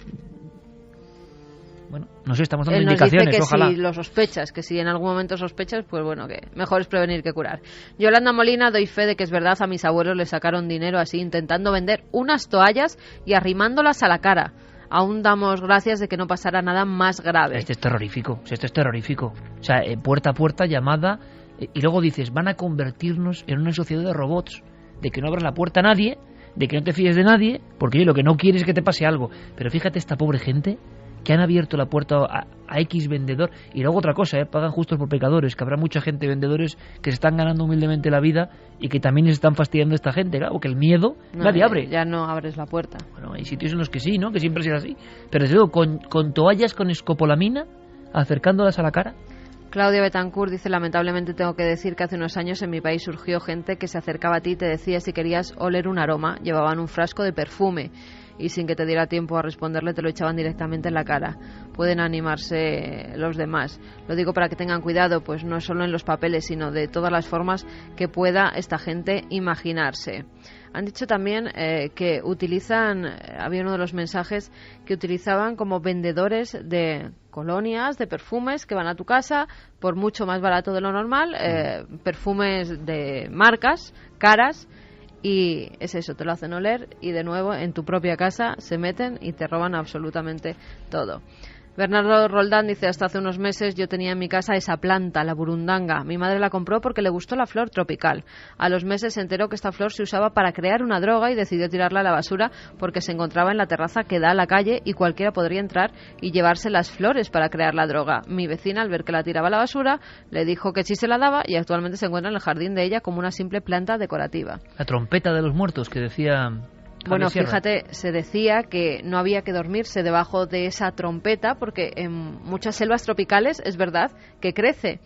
bueno, no sé, estamos dando Él nos indicaciones, dice que ojalá. Si lo sospechas, que si en algún momento sospechas, pues bueno, que mejor es prevenir que curar. Yolanda Molina: doy fe de que es verdad, a mis abuelos les sacaron dinero así, intentando vender unas toallas y arrimándolas a la cara. Aún damos gracias de que no pasara nada más grave. Esto es terrorífico, esto es terrorífico. O sea, puerta a puerta, llamada, y luego dices, van a convertirnos en una sociedad de robots, de que no abras la puerta a nadie, de que no te fíes de nadie, porque oye, lo que no quieres es que te pase algo. Pero fíjate esta pobre gente que han abierto la puerta a X vendedor. Y luego otra cosa, pagan justos por pecadores, que habrá mucha gente, vendedores, que se están ganando humildemente la vida y que también les están fastidiando a esta gente, claro, porque el miedo nadie abre. Ya no abres la puerta. Bueno, hay sitios en los que sí, ¿no? Que siempre ha sido así. Pero desde luego, con toallas con escopolamina, acercándolas a la cara. Claudia Betancourt dice: lamentablemente tengo que decir que hace unos años en mi país surgió gente que se acercaba a ti y te decía si querías oler un aroma, llevaban un frasco de perfume y sin que te diera tiempo a responderle te lo echaban directamente en la cara. Pueden animarse los demás. Lo digo para que tengan cuidado, pues no solo en los papeles, sino de todas las formas que pueda esta gente imaginarse. Han dicho también que utilizan, había uno de los mensajes que utilizaban como vendedores de colonias, de perfumes que van a tu casa por mucho más barato de lo normal, perfumes de marcas caras, y es eso, te lo hacen oler y de nuevo en tu propia casa se meten y te roban absolutamente todo. Bernardo Roldán dice: hasta hace unos meses yo tenía en mi casa esa planta, la burundanga. Mi madre la compró porque le gustó la flor tropical. A los meses se enteró que esta flor se usaba para crear una droga y decidió tirarla a la basura porque se encontraba en la terraza que da a la calle y cualquiera podría entrar y llevarse las flores para crear la droga. Mi vecina, al ver que la tiraba a la basura, le dijo que sí se la daba y actualmente se encuentra en el jardín de ella como una simple planta decorativa. La trompeta de los muertos que decía... Bueno, fíjate, se decía que no había que dormirse debajo de esa trompeta porque en muchas selvas tropicales es verdad que crece.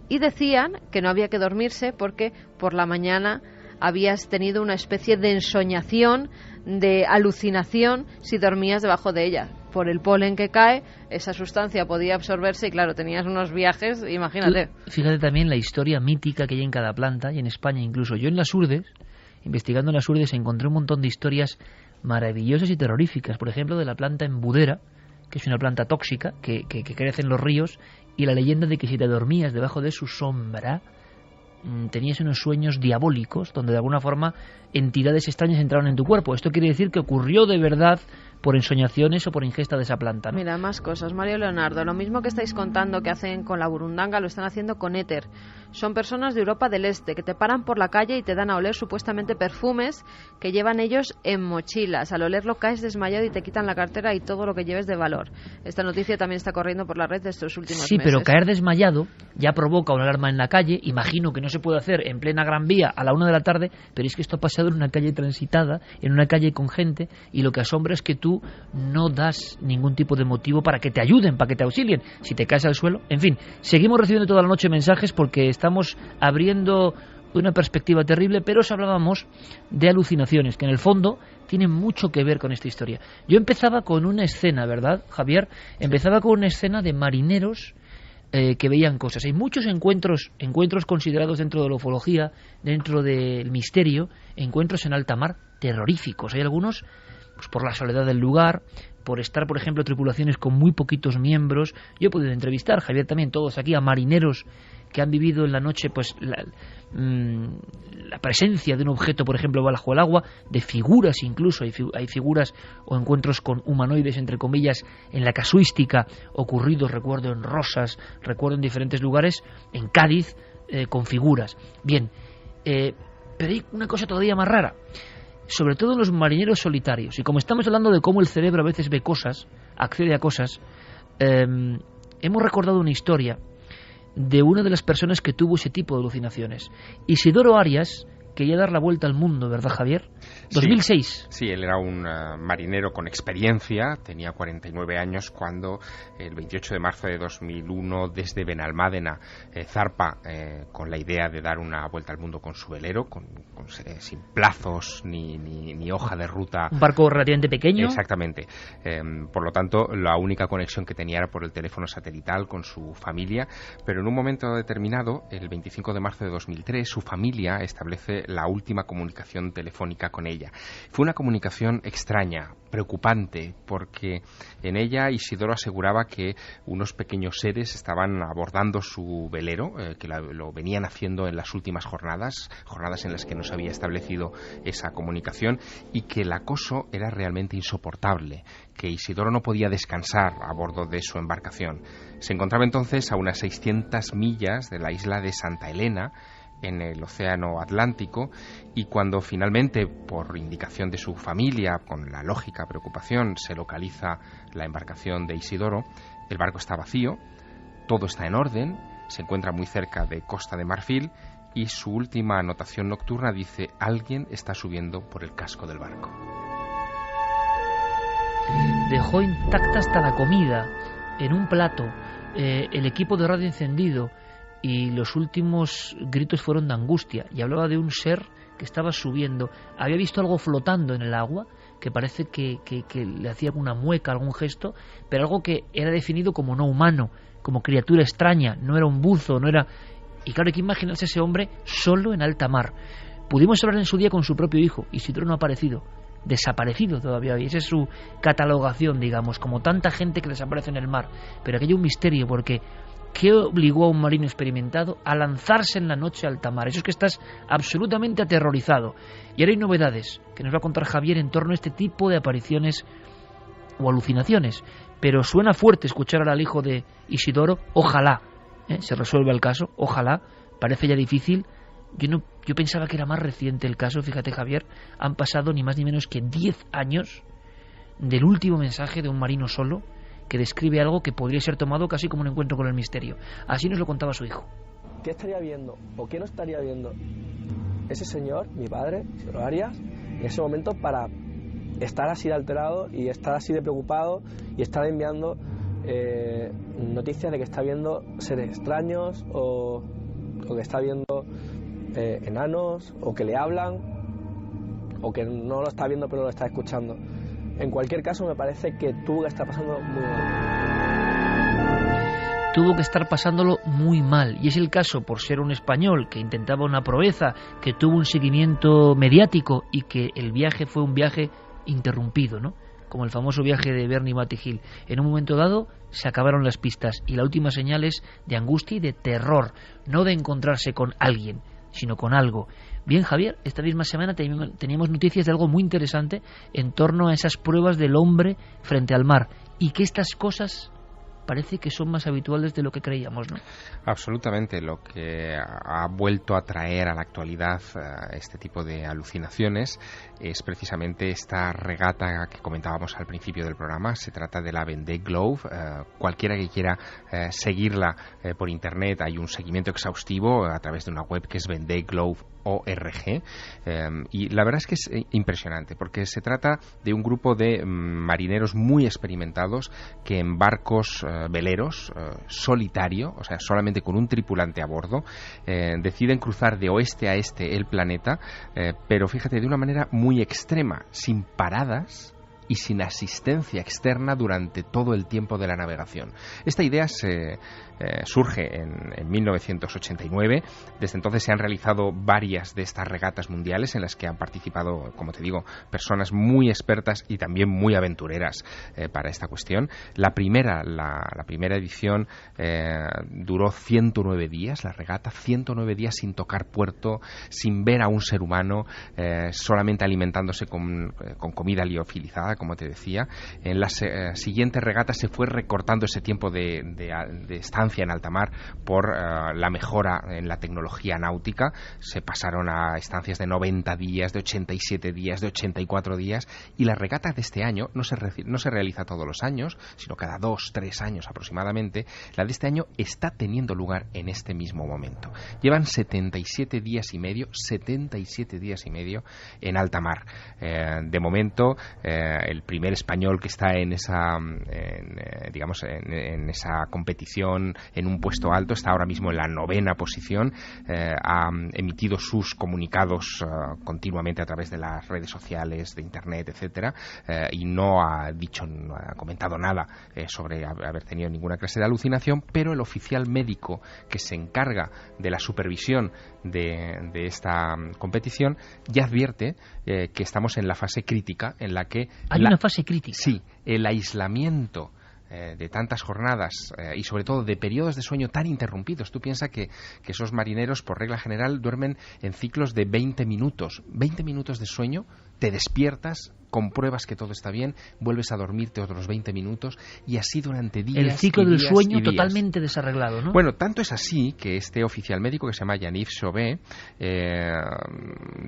Y decían que no había que dormirse porque por la mañana habías tenido una especie de ensoñación, de alucinación si dormías debajo de ella. Por el polen que cae, esa sustancia podía absorberse y claro, tenías unos viajes, imagínate. Fíjate también la historia mítica que hay en cada planta y en España incluso. Yo en las Urdes, investigando en las Urdes, encontré un montón de historias maravillosas y terroríficas. Por ejemplo, de la planta embudera, que es una planta tóxica que crece en los ríos, y la leyenda de que si te dormías debajo de su sombra tenías unos sueños diabólicos donde de alguna forma entidades extrañas entraron en tu cuerpo. Esto quiere decir que ocurrió de verdad por ensoñaciones o por ingesta de esa planta, ¿no? Mira, más cosas. Mario Leonardo: lo mismo que estáis contando que hacen con la burundanga, lo están haciendo con éter. Son personas de Europa del Este que te paran por la calle y te dan a oler supuestamente perfumes que llevan ellos en mochilas. Al olerlo caes desmayado y te quitan la cartera y todo lo que lleves de valor. Esta noticia también está corriendo por la red de estos últimos meses. Sí, pero caer desmayado ya provoca una alarma en la calle. Imagino que no se puede hacer en plena Gran Vía a la 1 de la tarde, pero es que esto ha pasado en una calle transitada, en una calle con gente, y lo que asombra es que tú no das ningún tipo de motivo para que te ayuden, para que te auxilien. Si te caes al suelo, en fin, seguimos recibiendo toda la noche mensajes porque estamos abriendo una perspectiva terrible, pero os hablábamos de alucinaciones, que en el fondo tienen mucho que ver con esta historia. Yo empezaba con una escena, ¿verdad, Javier? Empezaba con una escena de marineros que veían cosas. Hay muchos encuentros considerados dentro de la ufología, dentro del misterio, encuentros en alta mar terroríficos. Hay algunos pues por la soledad del lugar, por estar, por ejemplo, tripulaciones con muy poquitos miembros. Yo he podido entrevistar, Javier también, todos aquí, a marineros que han vivido en la noche pues la presencia de un objeto, por ejemplo, bajo el agua, de figuras incluso, hay figuras o encuentros con humanoides, entre comillas, en la casuística, ocurridos, recuerdo, en Rosas, recuerdo en diferentes lugares, en Cádiz, con figuras. Bien, pero hay una cosa todavía más rara, sobre todo en los marineros solitarios, y como estamos hablando de cómo el cerebro a veces ve cosas, accede a cosas, hemos recordado una historia de una de las personas que tuvo ese tipo de alucinaciones. Isidoro Arias quería dar la vuelta al mundo, ¿verdad, Javier? 2006. Sí, él era un marinero con experiencia, tenía 49 años cuando el 28 de marzo de 2001 desde Benalmádena zarpa con la idea de dar una vuelta al mundo con su velero, sin plazos ni hoja de ruta. Un barco relativamente pequeño. Exactamente. Por lo tanto, la única conexión que tenía era por el teléfono satelital con su familia, pero en un momento determinado, el 25 de marzo de 2003, su familia establece la última comunicación telefónica con ella. Fue una comunicación extraña, preocupante, porque en ella Isidoro aseguraba que unos pequeños seres estaban abordando su velero, que lo venían haciendo en las últimas jornadas en las que no se había establecido esa comunicación, y que el acoso era realmente insoportable, que Isidoro no podía descansar a bordo de su embarcación. Se encontraba entonces a unas 600 millas de la isla de Santa Elena, en el océano Atlántico, y cuando finalmente, por indicación de su familia, con la lógica preocupación, se localiza la embarcación de Isidoro, el barco está vacío, todo está en orden, se encuentra muy cerca de Costa de Marfil, y su última anotación nocturna dice: alguien está subiendo por el casco del barco. Dejó intacta hasta la comida en un plato, el equipo de radio encendido, y los últimos gritos fueron de angustia, y hablaba de un ser que estaba subiendo. Había visto algo flotando en el agua, que parece que le hacía alguna mueca, algún gesto, pero algo que era definido como no humano, como criatura extraña, no era un buzo, no era... Y claro, hay que imaginarse ese hombre solo en alta mar. Pudimos hablar en su día con su propio hijo, Isidoro no ha aparecido, desaparecido todavía hoy. Esa es su catalogación, digamos, como tanta gente que desaparece en el mar. Pero aquí hay un misterio, porque ¿qué obligó a un marino experimentado a lanzarse en la noche a alta mar? Eso es que estás absolutamente aterrorizado. Y ahora hay novedades que nos va a contar Javier en torno a este tipo de apariciones o alucinaciones. Pero suena fuerte escuchar ahora al hijo de Isidoro. Ojalá se resuelva el caso, ojalá. Parece ya difícil. Yo pensaba que era más reciente el caso. Fíjate, Javier, han pasado ni más ni menos que 10 años del último mensaje de un marino solo, que describe algo que podría ser tomado casi como un encuentro con el misterio. Así nos lo contaba su hijo. ¿Qué estaría viendo o qué no estaría viendo ese señor, mi padre, Isidoro Arias, en ese momento para estar así de alterado y estar así de preocupado y estar enviando noticias de que está viendo seres extraños o que está viendo enanos, o que le hablan, o que no lo está viendo pero lo está escuchando? En cualquier caso, me parece que tuvo que estar pasando muy mal. Tuvo que estar pasándolo muy mal. Y es el caso, por ser un español que intentaba una proeza, que tuvo un seguimiento mediático y que el viaje fue un viaje interrumpido, ¿no? Como el famoso viaje de Bernie Matty Hill. En un momento dado se acabaron las pistas y la última señal es de angustia y de terror, no de encontrarse con alguien, sino con algo. Bien, Javier, esta misma semana teníamos noticias de algo muy interesante en torno a esas pruebas del hombre frente al mar, y que estas cosas parece que son más habituales de lo que creíamos, ¿no? Absolutamente. Lo que ha vuelto a traer a la actualidad este tipo de alucinaciones es precisamente esta regata que comentábamos al principio del programa. Se trata de la Vendée Globe. Cualquiera que quiera seguirla por internet, hay un seguimiento exhaustivo a través de una web que es vendéglobe.org, y la verdad es que es impresionante, porque se trata de un grupo de marineros muy experimentados que en barcos veleros, solitario, o sea, solamente con un tripulante a bordo, deciden cruzar de oeste a este el planeta, pero fíjate, de una manera muy extrema, sin paradas y sin asistencia externa durante todo el tiempo de la navegación. Esta idea surge en 1989. Desde entonces se han realizado varias de estas regatas mundiales en las que han participado, como te digo, personas muy expertas y también muy aventureras para esta cuestión. La primera edición duró 109 días, la regata, 109 días sin tocar puerto, sin ver a un ser humano, solamente alimentándose con comida liofilizada, como te decía. En las siguientes regatas se fue recortando ese tiempo de estancia en alta mar por la mejora en la tecnología náutica. Se pasaron a estancias de 90 días, de 87 días, de 84 días, y la regata de este año no se realiza todos los años, sino cada 2-3 años aproximadamente. La de este año está teniendo lugar en este mismo momento. Llevan 77 días y medio en alta mar. De momento, el primer español que está en esa competición en un puesto alto está ahora mismo en la 9ª posición. Ha emitido sus comunicados continuamente a través de las redes sociales, de internet, etcétera, y no ha comentado nada sobre haber tenido ninguna clase de alucinación, pero el oficial médico que se encarga de la supervisión de esta competición ya advierte que estamos en la fase crítica, en la que hay una fase crítica. Sí, el aislamiento de tantas jornadas y sobre todo de periodos de sueño tan interrumpidos. Tú piensas que esos marineros por regla general duermen en ciclos de 20 minutos. 20 minutos de sueño, te despiertas, compruebas que todo está bien, vuelves a dormirte otros 20 minutos y así durante días. El ciclo del días sueño totalmente desarreglado, ¿no? Bueno, tanto es así que este oficial médico que se llama Yaniv Chauvet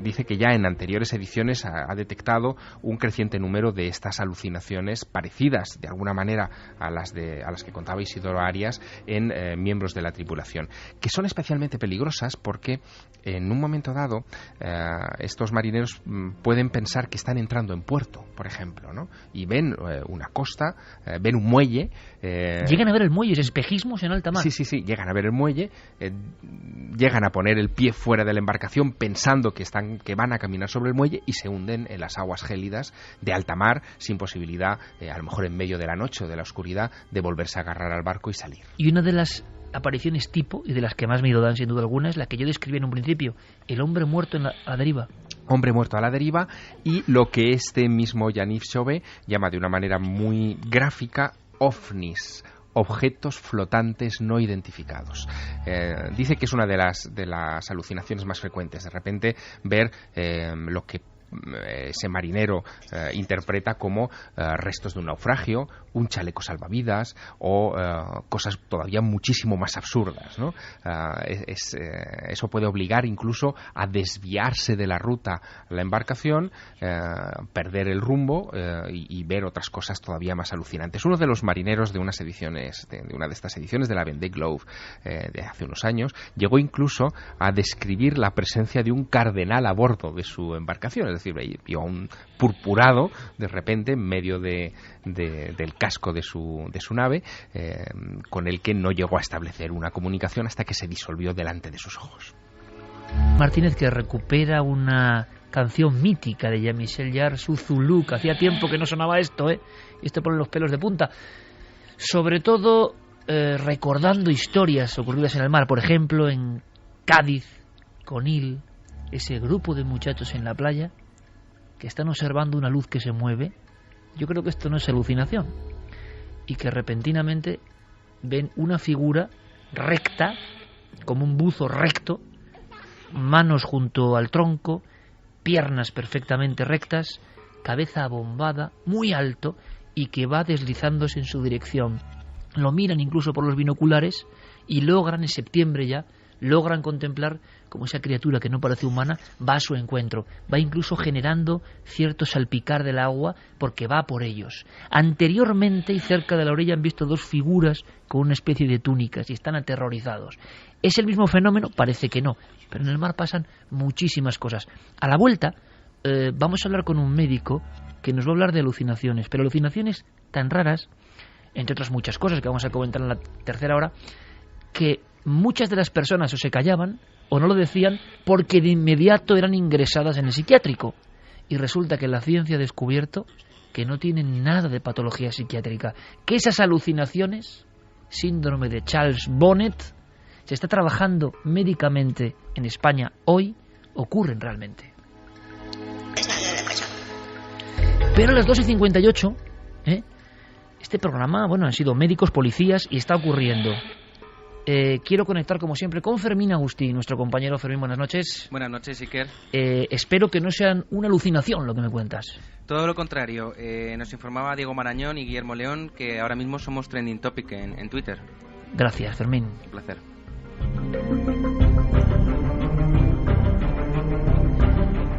dice que ya en anteriores ediciones ha detectado un creciente número de estas alucinaciones parecidas de alguna manera a las que contaba Isidoro Arias en miembros de la tripulación, que son especialmente peligrosas porque en un momento dado estos marineros pueden pensar que están entrando en puerto, por ejemplo, ¿no? Y ven una costa, ven un muelle. Llegan a ver el muelle, espejismos en alta mar. Sí, llegan a ver el muelle, llegan a poner el pie fuera de la embarcación pensando que van a caminar sobre el muelle y se hunden en las aguas gélidas de alta mar sin posibilidad, a lo mejor en medio de la noche o de la oscuridad, de volverse a agarrar al barco y salir. Y una de las apariciones tipo, y de las que más miedo dan sin duda alguna, es la que yo describí en un principio, el hombre muerto a la deriva. Hombre muerto a la deriva, y lo que este mismo Yaniv Chauvet llama de una manera muy gráfica ovnis, objetos flotantes no identificados. Dice que es una de las alucinaciones más frecuentes, de repente ver lo que ese marinero interpreta como restos de un naufragio, un chaleco salvavidas o cosas todavía muchísimo más absurdas, ¿no? Eso puede obligar incluso a desviarse de la ruta la embarcación, perder el rumbo y ver otras cosas todavía más alucinantes. Uno de los marineros de una de estas ediciones de la Vendée Globe de hace unos años llegó incluso a describir la presencia de un cardenal a bordo de su embarcación, es decir, vio a un purpurado de repente en medio del casco de su nave, con el que no llegó a establecer una comunicación hasta que se disolvió delante de sus ojos. Martínez, que recupera una canción mítica de Jean-Michel Jarre, su Zulu, que hacía tiempo que no sonaba esto, y esto pone los pelos de punta, sobre todo recordando historias ocurridas en el mar, por ejemplo en Cádiz, Conil, ese grupo de muchachos en la playa que están observando una luz que se mueve. Yo creo que esto no es alucinación, y que repentinamente ven una figura recta, como un buzo recto, manos junto al tronco, piernas perfectamente rectas, cabeza abombada, muy alto, y que va deslizándose en su dirección. Lo miran incluso por los binoculares y logran, en septiembre ya, logran contemplar como esa criatura que no parece humana va a su encuentro, va incluso generando cierto salpicar del agua porque va por ellos. Anteriormente y cerca de la orilla han visto dos figuras con una especie de túnicas y están aterrorizados. ¿Es el mismo fenómeno? Parece que no, pero en el mar pasan muchísimas cosas. A la vuelta vamos a hablar con un médico que nos va a hablar de alucinaciones, pero alucinaciones tan raras, entre otras muchas cosas que vamos a comentar en la tercera hora, que muchas de las personas o se callaban o no lo decían porque de inmediato eran ingresadas en el psiquiátrico. Y resulta que la ciencia ha descubierto que no tienen nada de patología psiquiátrica, que esas alucinaciones, síndrome de Charles Bonnet, se está trabajando médicamente en España hoy, ocurren realmente. Pero a las 2:58, este programa, han sido médicos, policías, y está ocurriendo. Quiero conectar, como siempre, con Fermín Agustí, nuestro compañero. Fermín, buenas noches. Buenas noches, Iker. Espero que no sean una alucinación lo que me cuentas. Todo lo contrario. Nos informaba Diego Marañón y Guillermo León que ahora mismo somos trending topic en Twitter. Gracias, Fermín. Un placer.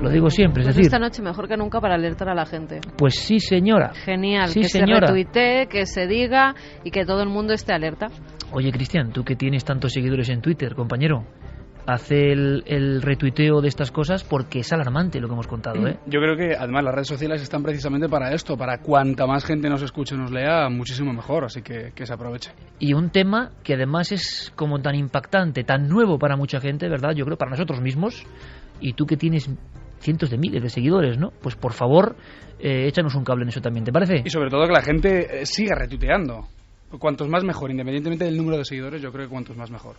Lo digo siempre, es pues decir... esta noche mejor que nunca para alertar a la gente. Pues sí, señora. Genial, sí, que señora. se retuitee, que se diga y que todo el mundo esté alerta. Oye, Cristian, tú que tienes tantos seguidores en Twitter, compañero, hace el retuiteo de estas cosas porque es alarmante lo que hemos contado, ¿eh? Yo creo que además las redes sociales están precisamente para esto, para cuanta más gente nos escuche, nos lea, muchísimo mejor, así que se aproveche. Y un tema que además es como tan impactante, tan nuevo para mucha gente, ¿verdad? Yo creo para nosotros mismos, y tú que tienes cientos de miles de seguidores, ¿no? Pues por favor, échanos un cable en eso también, ¿te parece? Y sobre todo que la gente siga retuiteando. Cuantos más mejor, independientemente del número de seguidores, yo creo que cuantos más mejor.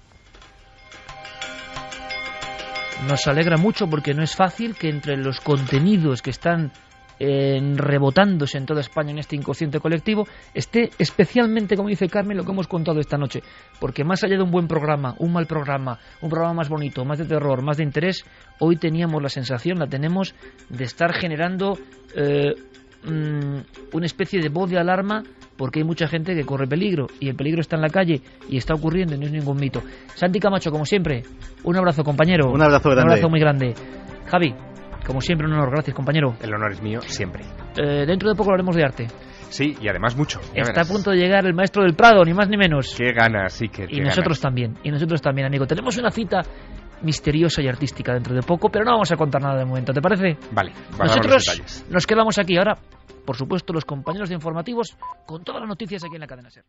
Nos alegra mucho porque no es fácil que entre los contenidos que están rebotándose en toda España en este inconsciente colectivo esté especialmente, como dice Carmen, lo que hemos contado esta noche, porque más allá de un buen programa, un mal programa, un programa más bonito, más de terror, más de interés, hoy teníamos la sensación, la tenemos, de estar generando una especie de voz de alarma, porque hay mucha gente que corre peligro, y el peligro está en la calle y está ocurriendo y no es ningún mito. Santi Camacho, como siempre, un abrazo, compañero. Un abrazo grande. Un abrazo muy grande. Javi, como siempre, un honor. Gracias, compañero. El honor es mío siempre. Dentro de poco hablaremos de arte. Sí, y además mucho. Está a punto de llegar el maestro del Prado, ni más ni menos. Qué ganas, sí que. Y nosotros también, amigo. Tenemos una cita misteriosa y artística dentro de poco, pero no vamos a contar nada de momento, ¿te parece? Vale, nosotros nos quedamos aquí ahora, por supuesto, los compañeros de informativos, con todas las noticias aquí en la cadena SER.